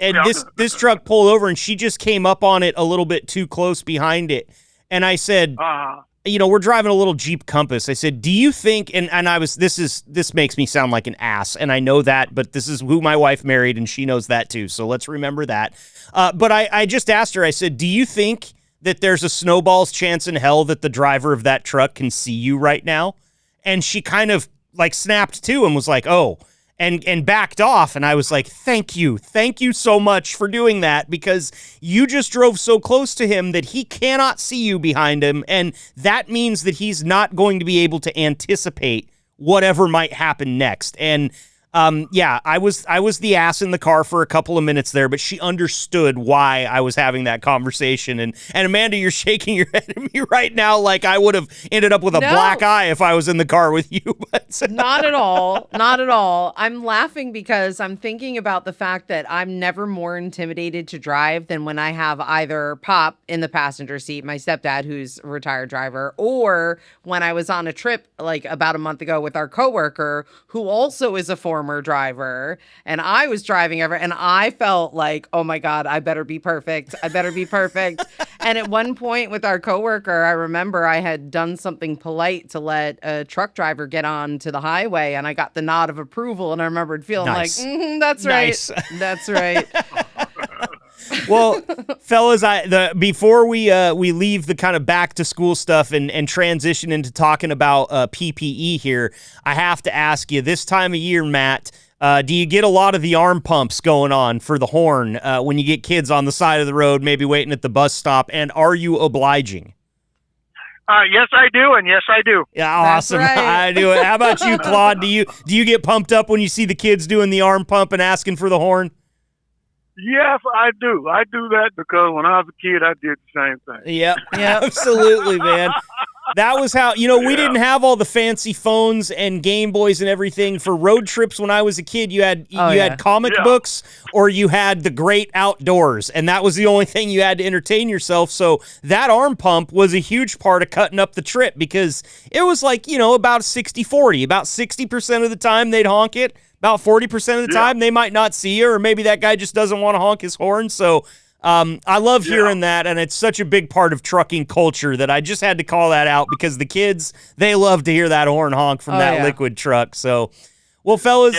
this truck pulled over, and she just came up on it a little bit too close behind it. And I said, you know, we're driving a little Jeep Compass. I said, do you think, and this makes me sound like an ass, and I know that, but this is who my wife married, and she knows that too, so let's remember that. But I just asked her, I said, do you think that there's a snowball's chance in hell that the driver of that truck can see you right now? And she kind of like snapped to and was like, oh, and backed off. And I was like, thank you so much for doing that, because you just drove so close to him that he cannot see you behind him. And that means that he's not going to be able to anticipate whatever might happen next. And Yeah, I was the ass in the car for a couple of minutes there, but she understood why I was having that conversation. And Amanda, you're shaking your head at me right now like I would have ended up with a black eye if I was in the car with you. But not at all. Not at all. I'm laughing because I'm thinking about the fact that I'm never more intimidated to drive than when I have either Pop in the passenger seat, my stepdad, who's a retired driver, or when I was on a trip like about a month ago with our coworker, who also is a former driver, and I was driving and I felt like, oh my God, I better be perfect. I better be perfect. And at one point with our coworker, I remember I had done something polite to let a truck driver get on to the highway, and I got the nod of approval, and I remembered feeling like, that's right. That's right. Well, fellas, before we leave the kind of back to school stuff and transition into talking about PPE here, I have to ask you, this time of year, Matt, do you get a lot of the arm pumps going on for the horn when you get kids on the side of the road, maybe waiting at the bus stop, and are you obliging? Yes, I do, and yes, I do. Yeah, awesome. Right. I do it. How about you, Claude? Do you get pumped up when you see the kids doing the arm pump and asking for the horn? Yes, I do. I do that because when I was a kid, I did the same thing. Yep. Absolutely, man. That was how, we didn't have all the fancy phones and Game Boys and everything. For road trips when I was a kid, you had comic books or you had the great outdoors, and that was the only thing you had to entertain yourself. So that arm pump was a huge part of cutting up the trip because it was like, about 60-40. About 60% of the time they'd honk it. About 40% of the time they might not see you, or maybe that guy just doesn't want to honk his horn. So I love hearing that, and it's such a big part of trucking culture that I just had to call that out because the kids, they love to hear that horn honk from that liquid truck. So, well, fellas,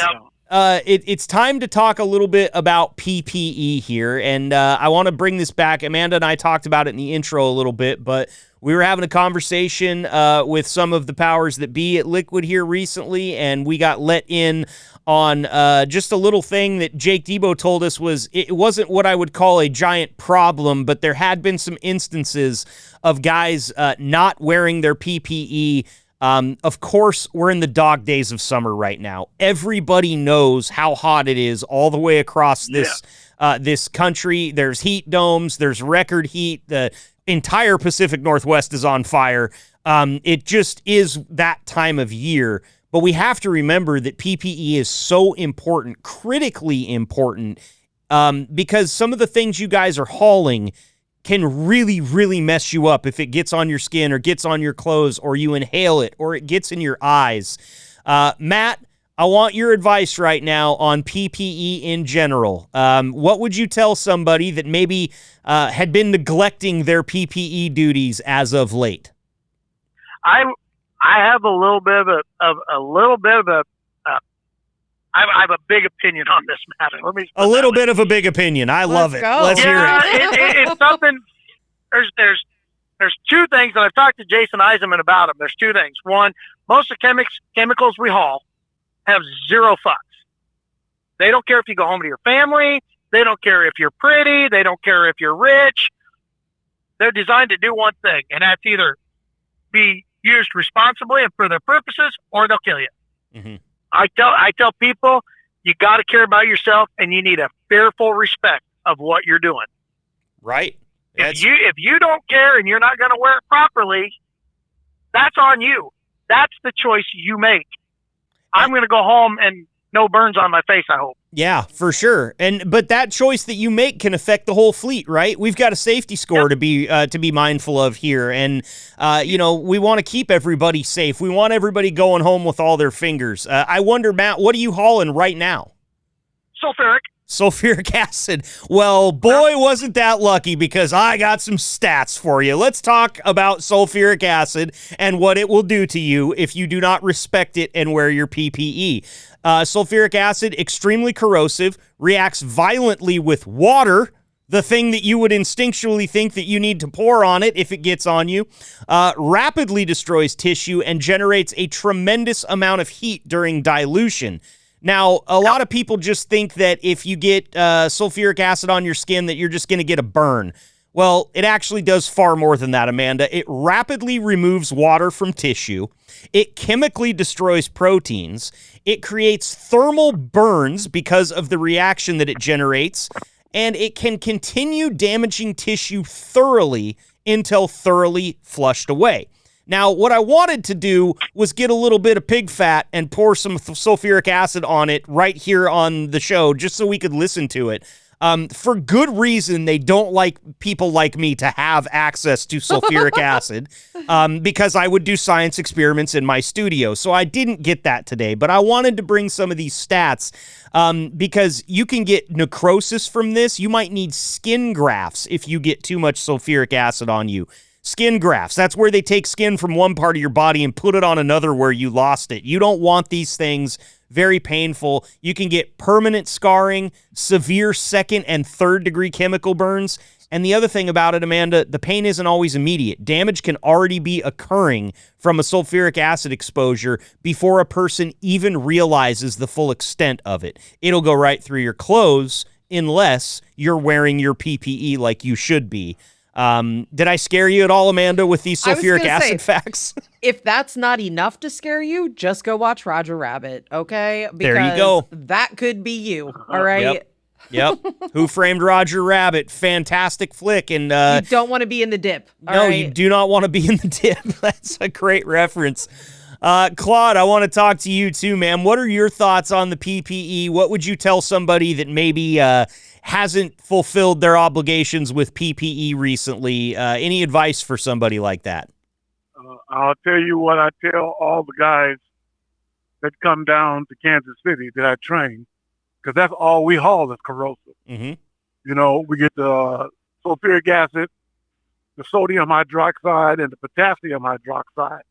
it's time to talk a little bit about PPE here, and I want to bring this back. Amanda and I talked about it in the intro a little bit, but we were having a conversation with some of the powers that be at Liquid here recently, and we got let in on just a little thing that Jake Debo told us it wasn't what I would call a giant problem, but there had been some instances of guys not wearing their PPE. Of course, we're in the dog days of summer right now. Everybody knows how hot it is all the way across this country. There's heat domes. There's record heat. The entire Pacific Northwest is on fire. It just is that time of year. But we have to remember that PPE is so important, critically important, because some of the things you guys are hauling can really, really mess you up if it gets on your skin or gets on your clothes or you inhale it or it gets in your eyes. Matt, I want your advice right now on PPE in general. What would you tell somebody that maybe had been neglecting their PPE duties as of late? I have a little bit of I have a big opinion on this matter. Let me a little bit of a big opinion. I love it. Let's hear it. It's something. There's two things, and I've talked to Jason Eisenman about them. There's two things. One, most of the chemicals we haul have zero fucks. They don't care if you go home to your family. They don't care if you're pretty. They don't care if you're rich. They're designed to do one thing, and that's either be used responsibly and for their purposes, or they'll kill you. Mm-hmm. I tell people, you got to care about yourself, and you need a fearful respect of what you're doing. Right. If you don't care and you're not going to wear it properly, that's on you. That's the choice you make. I'm going to go home and no burns on my face, I hope. Yeah, for sure. But that choice that you make can affect the whole fleet, right? We've got a safety score to be mindful of here, and we want to keep everybody safe. We want everybody going home with all their fingers. I wonder, Matt, what are you hauling right now? Sulfuric acid. Well, boy, wasn't that lucky, because I got some stats for you. Let's talk about sulfuric acid and what it will do to you if you do not respect it and wear your PPE. Sulfuric acid, extremely corrosive, reacts violently with water, the thing that you would instinctually think that you need to pour on it if it gets on you, rapidly destroys tissue and generates a tremendous amount of heat during dilution. Now, a lot of people just think that if you get sulfuric acid on your skin that you're just going to get a burn. Well, it actually does far more than that, Amanda. It rapidly removes water from tissue. It chemically destroys proteins. It creates thermal burns because of the reaction that it generates. And it can continue damaging tissue thoroughly until thoroughly flushed away. Now, what I wanted to do was get a little bit of pig fat and pour some sulfuric acid on it right here on the show just so we could listen to it. For good reason, they don't like people like me to have access to sulfuric acid because I would do science experiments in my studio. So I didn't get that today, but I wanted to bring some of these stats because you can get necrosis from this. You might need skin grafts if you get too much sulfuric acid on you. Skin grafts, that's where they take skin from one part of your body and put it on another where you lost it. You don't want these things. Very painful. You can get permanent scarring, severe second and third degree chemical burns. And the other thing about it, Amanda, the pain isn't always immediate. Damage can already be occurring from a sulfuric acid exposure before a person even realizes the full extent of it. It'll go right through your clothes unless you're wearing your PPE like you should be. Did I scare you at all, Amanda, with these sulfuric acid facts? If that's not enough to scare you, just go watch Roger Rabbit, okay? Because there you go. That could be you, all right? Yep. Who Framed Roger Rabbit? Fantastic flick. And you don't want to be in the dip. No, right? You do not want to be in the dip. That's a great reference. Claude, I want to talk to you too, man. What are your thoughts on the PPE? What would you tell somebody that maybe hasn't fulfilled their obligations with PPE recently? Any advice for somebody like that? I'll tell you what I tell all the guys that come down to Kansas City that I train, because that's all we haul is corrosive. Mm-hmm. You know, we get the sulfuric acid, the sodium hydroxide, and the potassium hydroxide.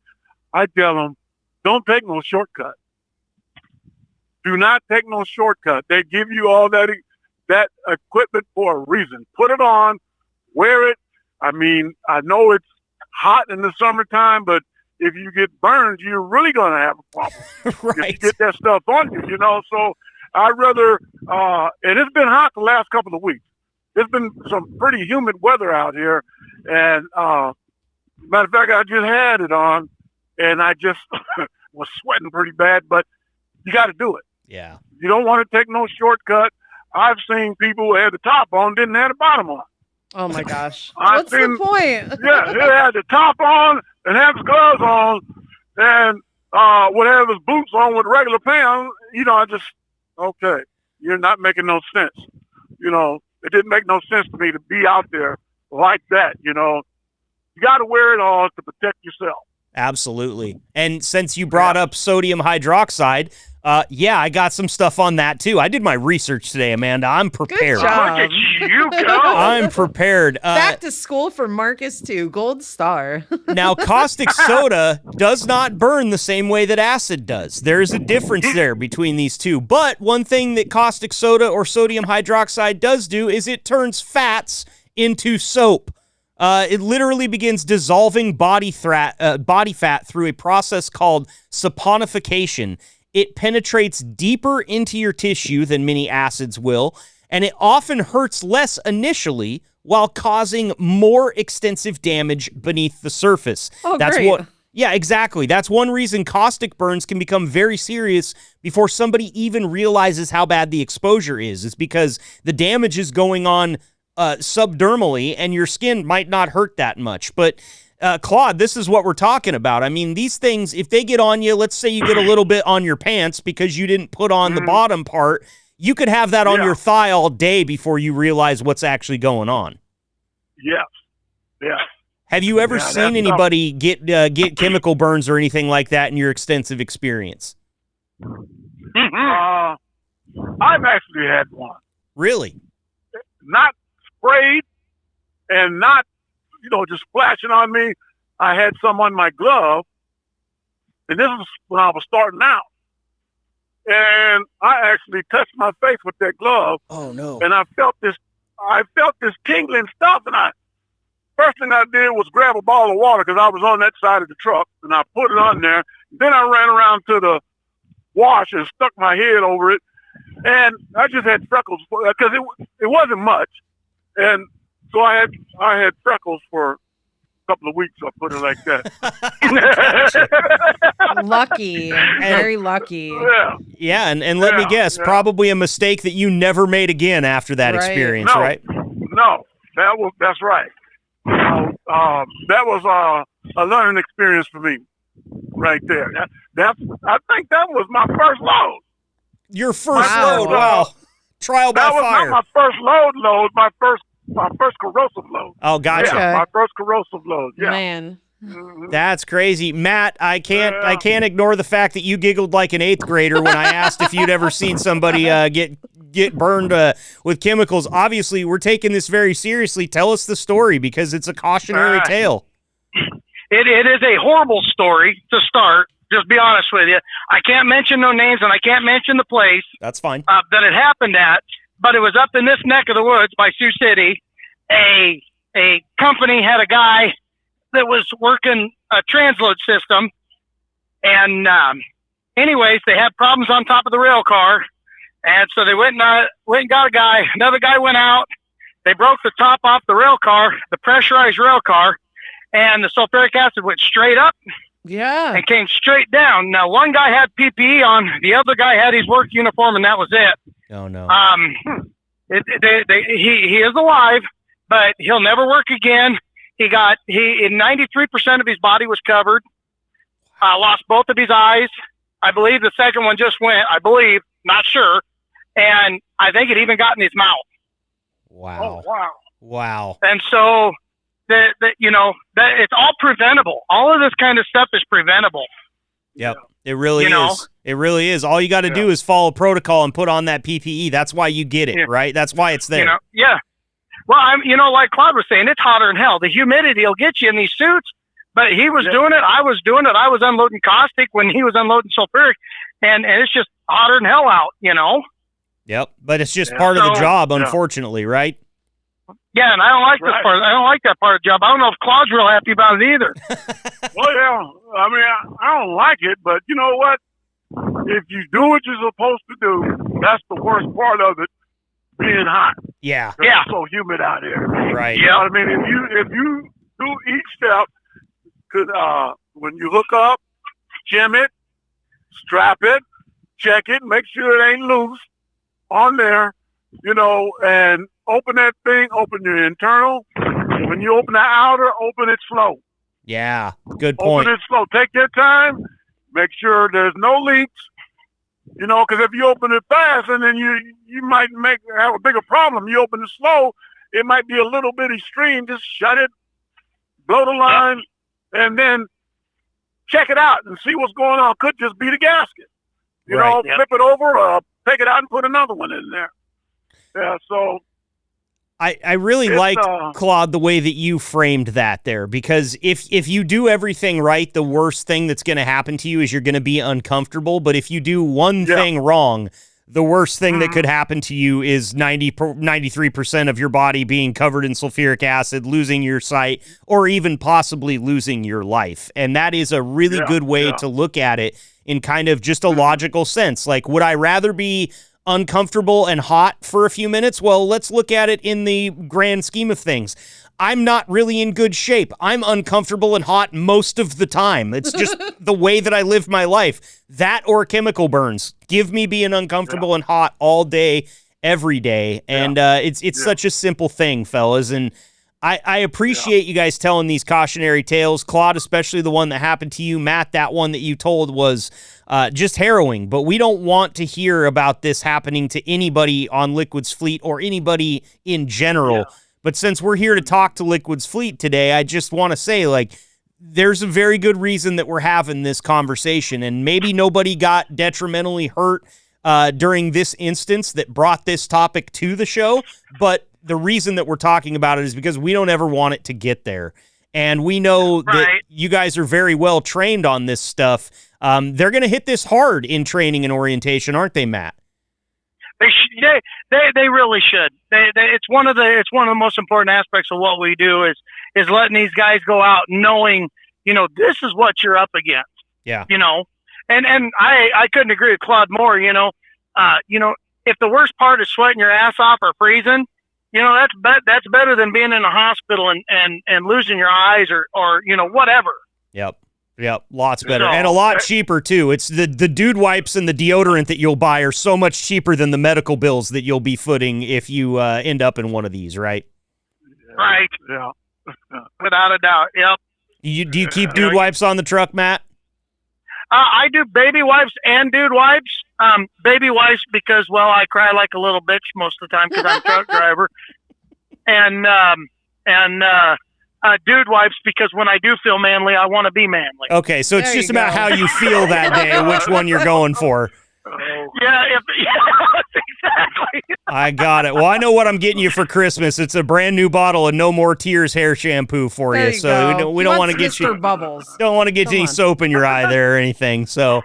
I tell them, don't take no shortcut. Do not take no shortcut. They give you all that equipment for a reason. Put it on, wear it. I mean, I know it's hot in the summertime, but if you get burned, you're really going to have a problem. Right. If you get that stuff on you, you know. So I'd rather, and it's been hot the last couple of weeks. There's been some pretty humid weather out here. And matter of fact, I just had it on, and I just was sweating pretty bad, but you got to do it. Yeah. You don't want to take no shortcut. I've seen people who had the top on, didn't have the bottom on. Oh my gosh. What's the point? Yeah, they had the top on and had the gloves on and would have his boots on with regular pants. You know, okay, you're not making no sense. You know, it didn't make no sense to me to be out there like that, you know. You got to wear it all to protect yourself. Absolutely. And since you brought up sodium hydroxide, I got some stuff on that too. I did my research today, Amanda. I'm prepared. Good job. Look at you go. I'm prepared. Back to school for Marcus too. Gold star. Now, caustic soda does not burn the same way that acid does. There is a difference there between these two. But one thing that caustic soda or sodium hydroxide does do is it turns fats into soap. It literally begins dissolving body fat through a process called saponification. It penetrates deeper into your tissue than many acids will, and it often hurts less initially while causing more extensive damage beneath the surface. Oh, That's great. Yeah, exactly. That's one reason caustic burns can become very serious before somebody even realizes how bad the exposure is. It's because the damage is going on subdermally, and your skin might not hurt that much. But Claude, this is what we're talking about. I mean, these things, if they get on you, let's say you get a little bit on your pants because you didn't put on the bottom part, you could have that on your thigh all day before you realize what's actually going on. Yes. Yeah. Have you ever seen anybody get chemical burns or anything like that in your extensive experience? I've actually had one. Really? Not sprayed and not, just splashing on me. I had some on my glove, and this was when I was starting out. And I actually touched my face with that glove. Oh no! And I felt this tingling stuff. And first thing I did was grab a bottle of water because I was on that side of the truck, and I put it on there. Then I ran around to the wash and stuck my head over it, and I just had freckles because it wasn't much. And So I had freckles for a couple of weeks. I'll put it like that. Lucky, very lucky. Yeah, and let me guess, probably a mistake that you never made again after that experience, right? No, that's right. That was a learning experience for me, right there. I think that was my first load. Your first load, wow. Trial by fire. That was not my first load. My first corrosive load. Oh, gotcha. Yeah, my first corrosive load. Yeah. Man. Mm-hmm. That's crazy. Matt, I can't ignore the fact that you giggled like an 8th grader when I asked if you'd ever seen somebody get burned with chemicals. Obviously, we're taking this very seriously. Tell us the story because it's a cautionary tale. It is a horrible story to start. Just be honest with you. I can't mention no names and I can't mention the place. That's fine. That it happened at, but it was up in this neck of the woods by Sioux City. A company had a guy that was working a transload system, and anyways, they had problems on top of the rail car, and so they went and got a guy. Another guy went out. They broke the top off the rail car, the pressurized rail car, and the sulfuric acid went straight up. Yeah. And came straight down. Now, one guy had PPE on, the other guy had his work uniform, and that was it. Oh no. He is alive, but he'll never work again. In 93% of his body was covered. Lost both of his eyes. I believe the second one just went. I believe, not sure, and I think it even got in his mouth. Wow. Oh, wow. Wow. And so. That it's all preventable. All of this kind of stuff is preventable. Yep, it really is. It really is. All you got to do is follow protocol and put on that PPE. That's why you get it, right? That's why it's there. Yeah. Well, like Claude was saying, it's hotter than hell. The humidity will get you in these suits. But he was doing it. I was doing it. I was unloading caustic when he was unloading sulfuric, and it's just hotter than hell out. Yep, but it's just part of the job, unfortunately, right? Yeah, and I don't like this part. I don't like that part of the job. I don't know if Claude's real happy about it either. Well, yeah. I mean, I don't like it, but you know what? If you do what you're supposed to do, that's the worst part of it, being hot. Yeah. Yeah. It's so humid out here. Right. You know what I mean? If you do each step, when you hook up, jam it, strap it, check it, make sure it ain't loose on there, and open that thing, open your internal. When you open the outer, open it slow. Yeah, good point. Open it slow. Take your time. Make sure there's no leaks. Because if you open it fast, and then you might have a bigger problem. You open it slow, it might be a little bitty stream. Just shut it, blow the line, and then check it out and see what's going on. Could just be the gasket. Flip it over, or take it out and put another one in there. Yeah, so I really like, Claude, the way that you framed that there, because if you do everything right, the worst thing that's going to happen to you is you're going to be uncomfortable. But if you do one thing wrong, the worst thing that could happen to you is 93% of your body being covered in sulfuric acid, losing your sight, or even possibly losing your life. And that is a really good way to look at it in kind of just a logical sense. Like, would I rather be uncomfortable and hot for a few minutes? Well, let's look at it in the grand scheme of things. I'm not really in good shape. I'm uncomfortable and hot most of the time. It's just the way that I live my life. That or chemical burns. Give me being uncomfortable and hot all day, every day. And it's such a simple thing, fellas. And I appreciate you guys telling these cautionary tales. Claude, especially the one that happened to you. Matt, that one that you told was just harrowing. But we don't want to hear about this happening to anybody on Liquid's fleet or anybody in general. Yeah. But since we're here to talk to Liquid's fleet today, I just want to say, there's a very good reason that we're having this conversation. And maybe nobody got detrimentally hurt during this instance that brought this topic to the show. But the reason that we're talking about it is because we don't ever want it to get there. And we know that you guys are very well trained on this stuff. They're going to hit this hard in training and orientation, aren't they, Matt? They really should. It's one of the most important aspects of what we do is letting these guys go out knowing, this is what you're up against. Yeah. And I couldn't agree with Claude more. If the worst part is sweating your ass off or freezing, that's better than being in a hospital and losing your eyes or whatever. Yep. Lots better and a lot cheaper too. It's the dude wipes and the deodorant that you'll buy are so much cheaper than the medical bills that you'll be footing if you end up in one of these, right? Right. Yeah. Without a doubt. Yep. Do you keep dude wipes on the truck, Matt? I do baby wipes and dude wipes. Baby wipes because, well, I cry like a little bitch most of the time because I'm a truck driver, and dude wipes because when I do feel manly, I want to be manly. Okay, so it's just about how you feel that day, which one you're going for. Yeah, exactly. I got it. Well, I know what I'm getting you for Christmas. It's a brand new bottle of No More Tears hair shampoo for There you. you So go. we don't want to get you Bubbles. don't want to get any soap in your eye there or anything. So.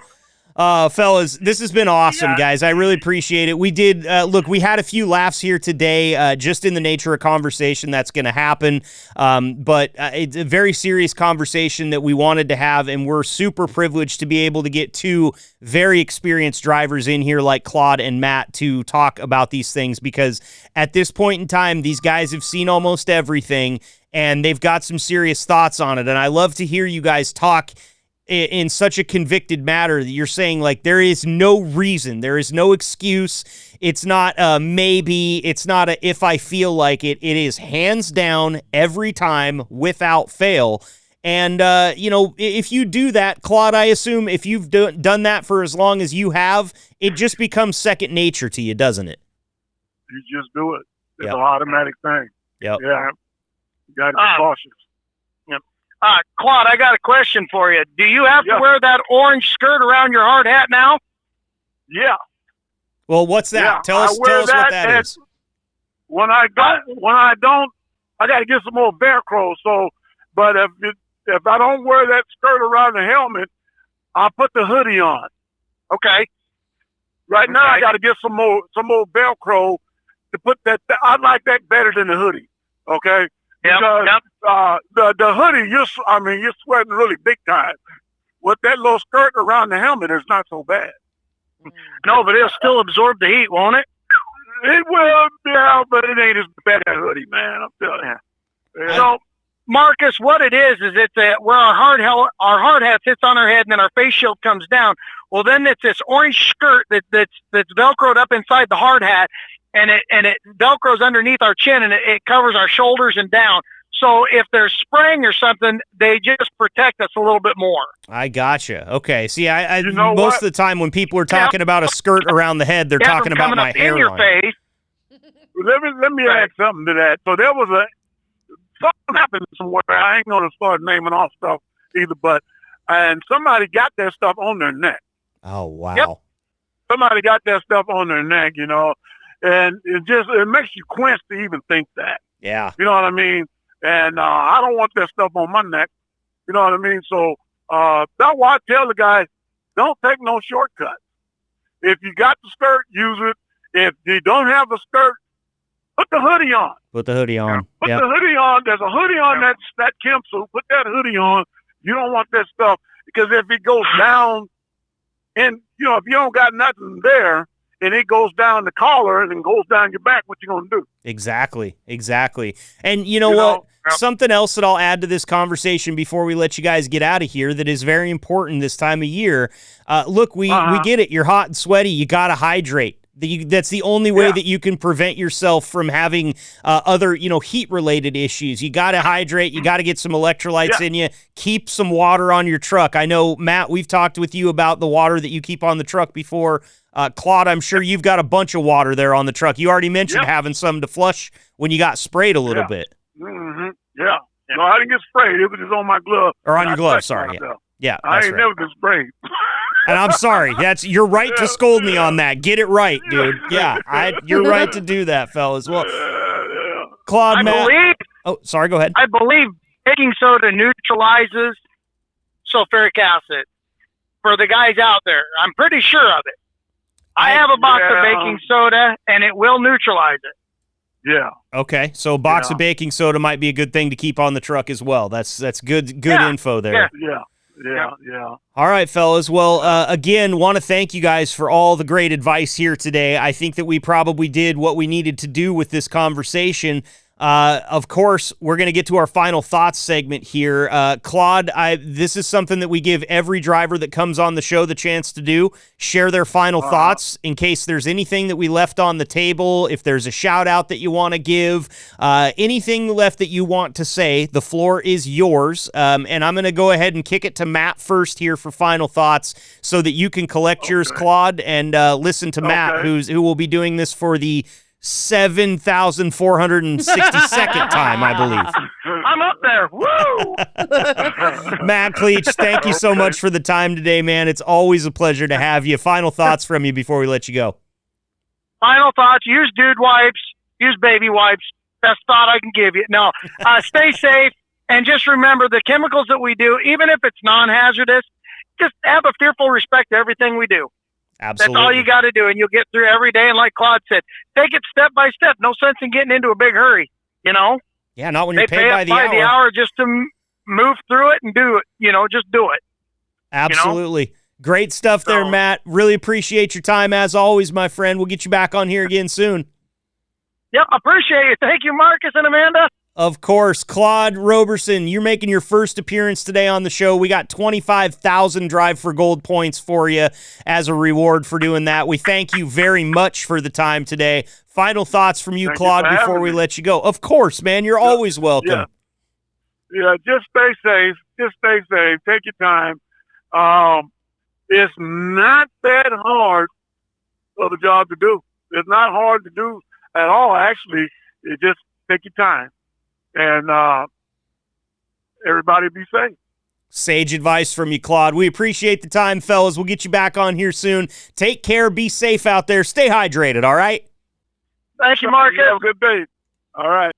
Fellas, this has been awesome, guys. I really appreciate it. We did, look, we had a few laughs here today, just in the nature of conversation that's going to happen. But it's a very serious conversation that we wanted to have, and we're super privileged to be able to get two very experienced drivers in here like Claude and Matt to talk about these things, because at this point in time, these guys have seen almost everything, and they've got some serious thoughts on it. And I love to hear you guys talk in such a convicted matter that you're saying, like, there is no reason, there is no excuse. It's not a maybe, it's not a if I feel like it. It is hands down every time without fail. And, if you do that, Claude, I assume if you've done that for as long as you have, it just becomes second nature to you, doesn't it? You just do it. It's an automatic thing. Yep. Yeah. You got to be cautious. Claude, I got a question for you. Do you have to wear that orange skirt around your hard hat now? Yeah. Well, what's that? Yeah, tell us what that is. When I don't, I got to get some more Velcro. So, but if I don't wear that skirt around the helmet, I'll put the hoodie on. Okay. Now I got to get some more Velcro to put that. I like that better than the hoodie. Okay. Because the hoodie, you're sweating really big time. With that little skirt around the helmet, is not so bad. No, but it'll still absorb the heat, won't it? It will, yeah, but it ain't as bad as hoodie, man. I'm telling you. Yeah. So, Marcus, what it is it's where our hard hat sits on our head, and then our face shield comes down. Well, then it's this orange skirt that's Velcroed up inside the hard hat, and it Velcros underneath our chin, and it covers our shoulders and down. So if there's spraying or something, they just protect us a little bit more. I gotcha. Okay. See, I most of the time when people are talking about a skirt around the head, they're talking about my hairline. In your face. Let me add something to that. So there was something happened somewhere. I ain't gonna start naming off stuff either, and somebody got that stuff on their neck. Oh wow. Yep. Somebody got that stuff on their neck, and it makes you quench to even think that. Yeah. You know what I mean? And I don't want that stuff on my neck. You know what I mean? So that's why I tell the guys, don't take no shortcuts. If you got the skirt, use it. If you don't have the skirt, put the hoodie on. Put the hoodie on. Put the hoodie on. There's a hoodie on that Kim suit. Put that hoodie on. You don't want that stuff, because if it goes down, and if you don't got nothing there, and it goes down the collar and then goes down your back, what you gonna do? Exactly. And you know what? Something else that I'll add to this conversation before we let you guys get out of here that is very important this time of year. Look, we get it. You're hot and sweaty. You got to hydrate. That's the only way that you can prevent yourself from having other, heat-related issues. You got to hydrate. You got to get some electrolytes in you. Keep some water on your truck. I know, Matt, we've talked with you about the water that you keep on the truck before. Claude, I'm sure you've got a bunch of water there on the truck. You already mentioned having some to flush when you got sprayed a little bit. Mm-hmm. Yeah. No, I didn't get sprayed. It was just on my glove. Or on your glove, sorry. Yeah, I ain't never been sprayed. And I'm sorry. You're right to scold me on that. Get it right, dude. Yeah, you're right to do that, fellas. Well, Claude, Matt. Oh, sorry. Go ahead. I believe baking soda neutralizes sulfuric acid for the guys out there. I'm pretty sure of it. I have a box of baking soda, and it will neutralize it. Yeah. Okay, so a box of baking soda might be a good thing to keep on the truck as well. That's good info there. Yeah. Yeah. All right, fellas. Well, again, want to thank you guys for all the great advice here today. I think that we probably did what we needed to do with this conversation. Of course, we're going to get to our final thoughts segment here. Claude, this is something that we give every driver that comes on the show the chance to do, share their final thoughts in case there's anything that we left on the table, if there's a shout out that you want to give, anything left that you want to say, the floor is yours. And I'm going to go ahead and kick it to Matt first here for final thoughts so that you can collect yours, Claude, and listen to Matt, who will be doing this for the 7,462nd time, I believe. I'm up there. Woo! Matt Cleach, thank you so much for the time today, man. It's always a pleasure to have you. Final thoughts from you before we let you go. Final thoughts, use dude wipes, use baby wipes. Best thought I can give you. No, stay safe, and just remember the chemicals that we do, even if it's non-hazardous, just have a fearful respect to everything we do. Absolutely. That's all you got to do, and you'll get through every day. And like Claude said, take it step by step. No sense in getting into a big hurry, you know? Yeah, not when you're they paid pay by the hour. just to move through it and do it, just do it. Absolutely. You know? Great stuff there, Matt. Really appreciate your time as always, my friend. We'll get you back on here again soon. Yep, appreciate it. Thank you, Marcus and Amanda. Of course. Claude Roberson, you're making your first appearance today on the show. We got 25,000 Drive for Gold points for you as a reward for doing that. We thank you very much for the time today. Final thoughts from you, Claude, before we let you go. Of course, man. You're always welcome. Yeah, just stay safe. Just stay safe. Take your time. It's not that hard of a job to do. It's not hard to do at all, actually. It just take your time. And everybody be safe. Sage advice from you, Claude. We appreciate the time, fellas. We'll get you back on here soon. Take care. Be safe out there. Stay hydrated, all right? Thank you, Marcus. Have a good day. All right.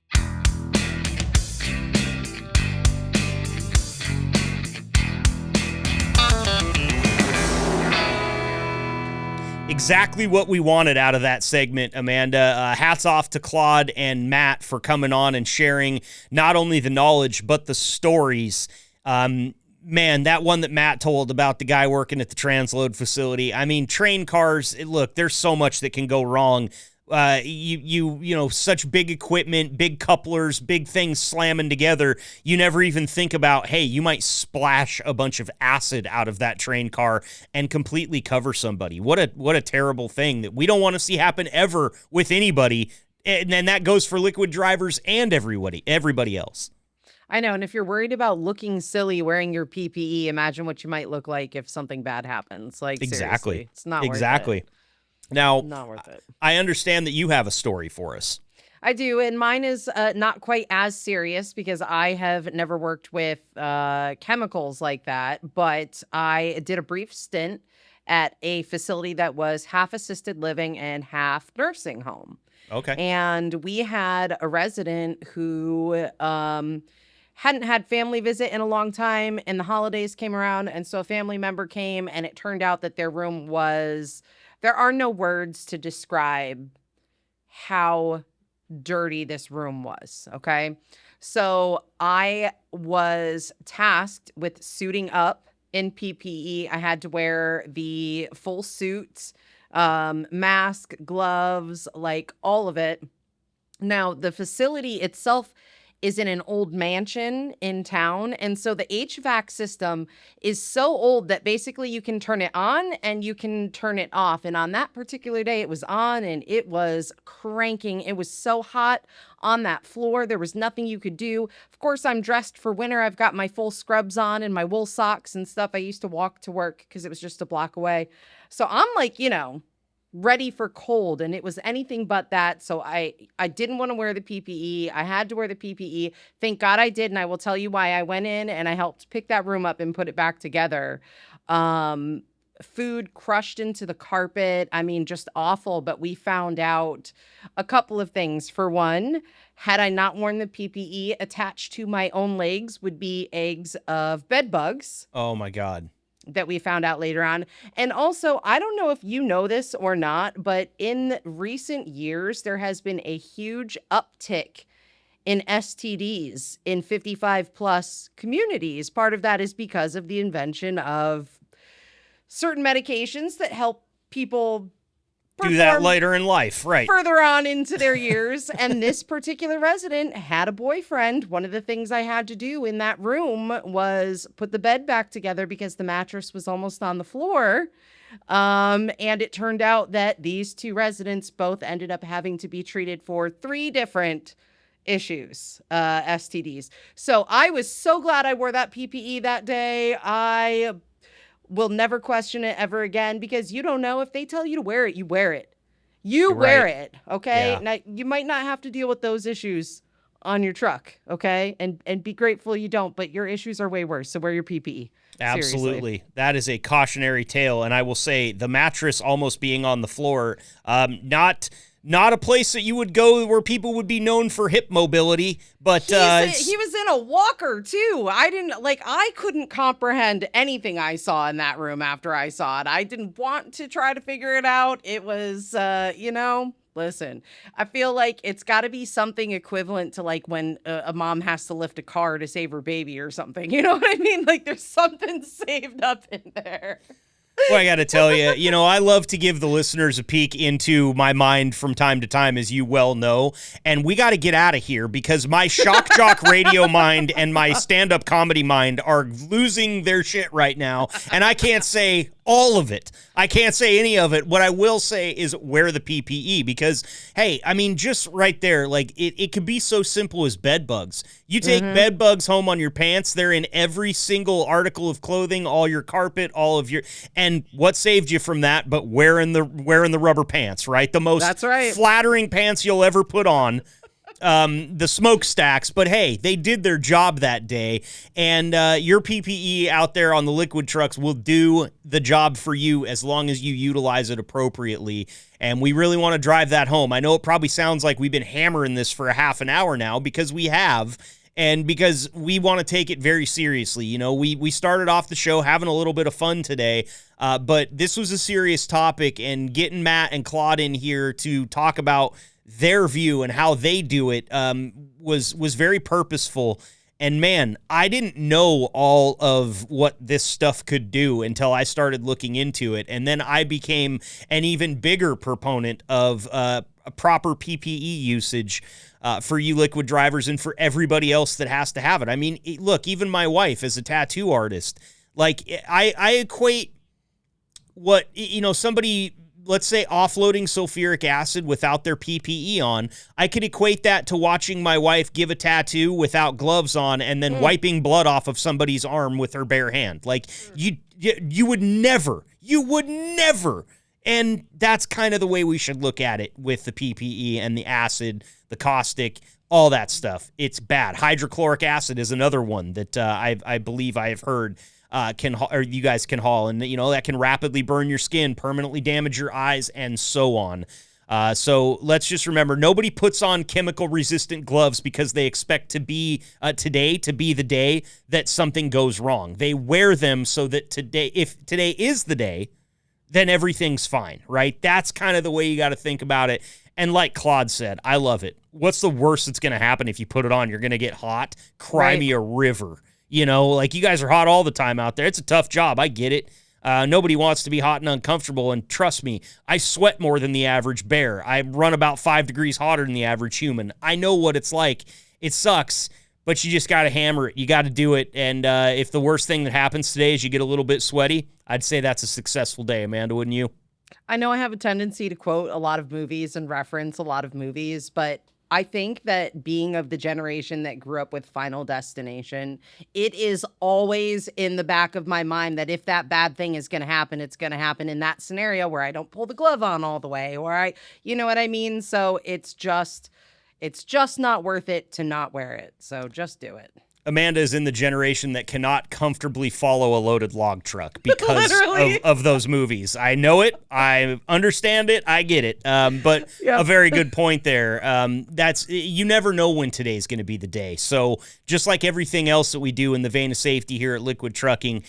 Exactly what we wanted out of that segment, Amanda. Hats off to Claude and Matt for coming on and sharing not only the knowledge, but the stories. Man, that one that Matt told about the guy working at the transload facility. I mean, train cars, look, there's so much that can go wrong. Such big equipment, big couplers, big things slamming together. You never even think about, hey, you might splash a bunch of acid out of that train car and completely cover somebody. What a terrible thing that we don't want to see happen ever with anybody. And then that goes for liquid drivers and everybody else. I know. And if you're worried about looking silly wearing your PPE, imagine what you might look like if something bad happens. Like, exactly. Seriously, it's not exactly. worth it. Now, not worth it. I understand that you have a story for us. I do, and mine is not quite as serious because I have never worked with chemicals like that, but I did a brief stint at a facility that was half assisted living and half nursing home. Okay. And we had a resident who hadn't had family visit in a long time, and the holidays came around, and so a family member came, and it turned out that their room was... There are no words to describe how dirty this room was, okay? So I was tasked with suiting up in PPE. I had to wear the full suit, mask, gloves, like all of it. Now, the facility itself is in an old mansion in town. And so the HVAC system is so old that basically you can turn it on and you can turn it off. And on that particular day, it was on and it was cranking. It was so hot on that floor. There was nothing you could do. Of course, I'm dressed for winter. I've got my full scrubs on and my wool socks and stuff. I used to walk to work because it was just a block away. So I'm like, ready for cold, and it was anything but that. So I didn't want to wear the PPE. I had to wear the PPE. Thank God I did, and I will tell you why. I went in and I helped pick that room up and put it back together. Food crushed into the carpet. I mean, just awful. But we found out a couple of things. For one, had I not worn the PPE, attached to my own legs would be eggs of bed bugs. Oh my God. That we found out later on. And also, I don't know if you know this or not, but in recent years, there has been a huge uptick in STDs in 55 plus communities. Part of that is because of the invention of certain medications that help people do that later in life, right? Further on into their years. And this particular resident had a boyfriend. One of the things I had to do in that room was put the bed back together because the mattress was almost on the floor. And it turned out that these two residents both ended up having to be treated for 3 different issues, STDs. So I was so glad I wore that PPE that day. I will never question it ever again, because you don't know. If they tell you to wear it, you wear it. You wear it, okay? Yeah. Now, you might not have to deal with those issues on your truck, okay? And be grateful you don't, but your issues are way worse, so wear your PPE. Absolutely. Seriously. That is a cautionary tale, and I will say the mattress almost being on the floor, not a place that you would go where people would be known for hip mobility, but he was in a walker too. I couldn't comprehend anything I saw in that room after I saw it. I didn't want to try to figure it out. It was, listen, I feel like it's got to be something equivalent to like when a mom has to lift a car to save her baby or something. You know what I mean? Like there's something saved up in there. Well, I got to tell you, I love to give the listeners a peek into my mind from time to time, as you well know, and we got to get out of here because my shock jock radio mind and my stand-up comedy mind are losing their shit right now, and I can't say all of it. I can't say any of it. What I will say is wear the PPE because, hey, I mean, just right there, like it could be so simple as bed bugs. You take bed bugs home on your pants. They're in every single article of clothing, all your carpet, all of your, and what saved you from that but wearing the rubber pants, right? The most flattering pants you'll ever put on. The smokestacks, but hey, they did their job that day, and your PPE out there on the liquid trucks will do the job for you as long as you utilize it appropriately, and we really want to drive that home. I know it probably sounds like we've been hammering this for a half an hour now, because we have, and because we want to take it very seriously. We started off the show having a little bit of fun today, but this was a serious topic, and getting Matt and Claude in here to talk about their view and how they do it was very purposeful. And man, I didn't know all of what this stuff could do until I started looking into it. And then I became an even bigger proponent of a proper PPE usage for you liquid drivers and for everybody else that has to have it. I mean, look, even my wife as a tattoo artist, like I equate what, somebody, let's say, offloading sulfuric acid without their PPE on, I could equate that to watching my wife give a tattoo without gloves on and then wiping blood off of somebody's arm with her bare hand. Like, you would never. And that's kind of the way we should look at it with the PPE and the acid, the caustic, all that stuff. It's bad. Hydrochloric acid is another one that I believe I have heard you guys can haul, and that can rapidly burn your skin, permanently damage your eyes, and so on. So let's just remember, nobody puts on chemical resistant gloves because they expect today to be the day that something goes wrong. They wear them so that if today is the day, then everything's fine, right? That's kind of the way you got to think about it. And like Claude said, I love it. What's the worst that's going to happen if you put it on? You're going to get hot. Cry me a river. Like you guys are hot all the time out there. It's a tough job. I get it. Nobody wants to be hot and uncomfortable. And trust me, I sweat more than the average bear. I run about 5 degrees hotter than the average human. I know what it's like. It sucks, but you just got to hammer it. You got to do it. And if the worst thing that happens today is you get a little bit sweaty, I'd say that's a successful day, Amanda, wouldn't you? I know I have a tendency to quote a lot of movies and reference a lot of movies, but I think that being of the generation that grew up with Final Destination, it is always in the back of my mind that if that bad thing is going to happen, it's going to happen in that scenario where I don't pull the glove on all the way, or you know what I mean? So it's just not worth it to not wear it. So just do it. Amanda is in the generation that cannot comfortably follow a loaded log truck because Literally. of those movies. I know it. I understand it. I get it. But Yep. a very good point there. You never know when today's going to be the day. So just like everything else that we do in the vein of safety here at Liquid Trucking,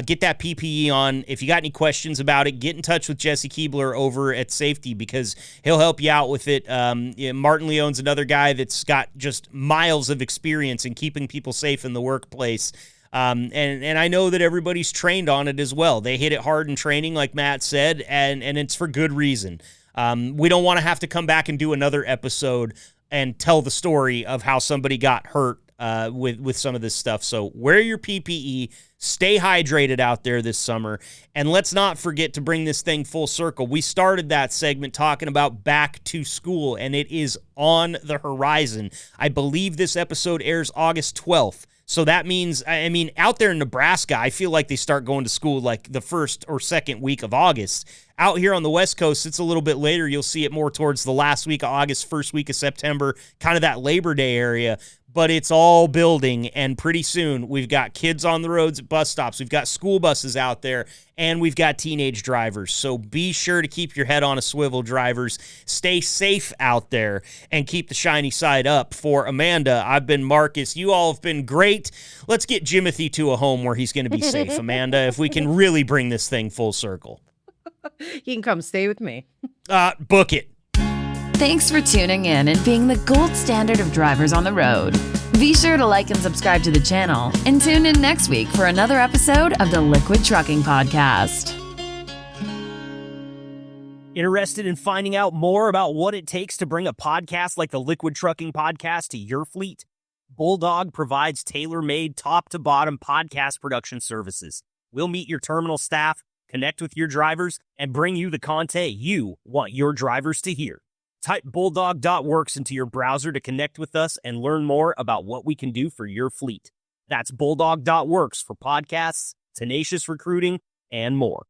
get that PPE on. If you got any questions about it, get in touch with Jesse Keebler over at Safety because he'll help you out with it. Martin Leone's another guy that's got just miles of experience in keeping people safe in the workplace. And I know that everybody's trained on it as well. They hit it hard in training, like Matt said, and it's for good reason. We don't want to have to come back and do another episode and tell the story of how somebody got hurt with some of this stuff. So wear your PPE, stay hydrated out there this summer, and let's not forget to bring this thing full circle. We started that segment talking about back to school, and it is on the horizon. I believe this episode airs August 12th. So that means, I mean, out there in Nebraska, I feel like they start going to school like the first or second week of August. Out here on the West Coast, it's a little bit later. You'll see it more towards the last week of August, first week of September, kind of that Labor Day area. But it's all building, and pretty soon we've got kids on the roads at bus stops. We've got school buses out there, and we've got teenage drivers. So be sure to keep your head on a swivel, drivers. Stay safe out there and keep the shiny side up. For Amanda, I've been Marcus. You all have been great. Let's get Jimothy to a home where he's going to be safe, Amanda, if we can really bring this thing full circle. He can come stay with me. Book it. Thanks for tuning in and being the gold standard of drivers on the road. Be sure to like and subscribe to the channel and tune in next week for another episode of the Liquid Trucking Podcast. Interested in finding out more about what it takes to bring a podcast like the Liquid Trucking Podcast to your fleet? Bulldog provides tailor-made top-to-bottom podcast production services. We'll meet your terminal staff, connect with your drivers, and bring you the content you want your drivers to hear. Type bulldog.works into your browser to connect with us and learn more about what we can do for your fleet. That's bulldog.works for podcasts, tenacious recruiting, and more.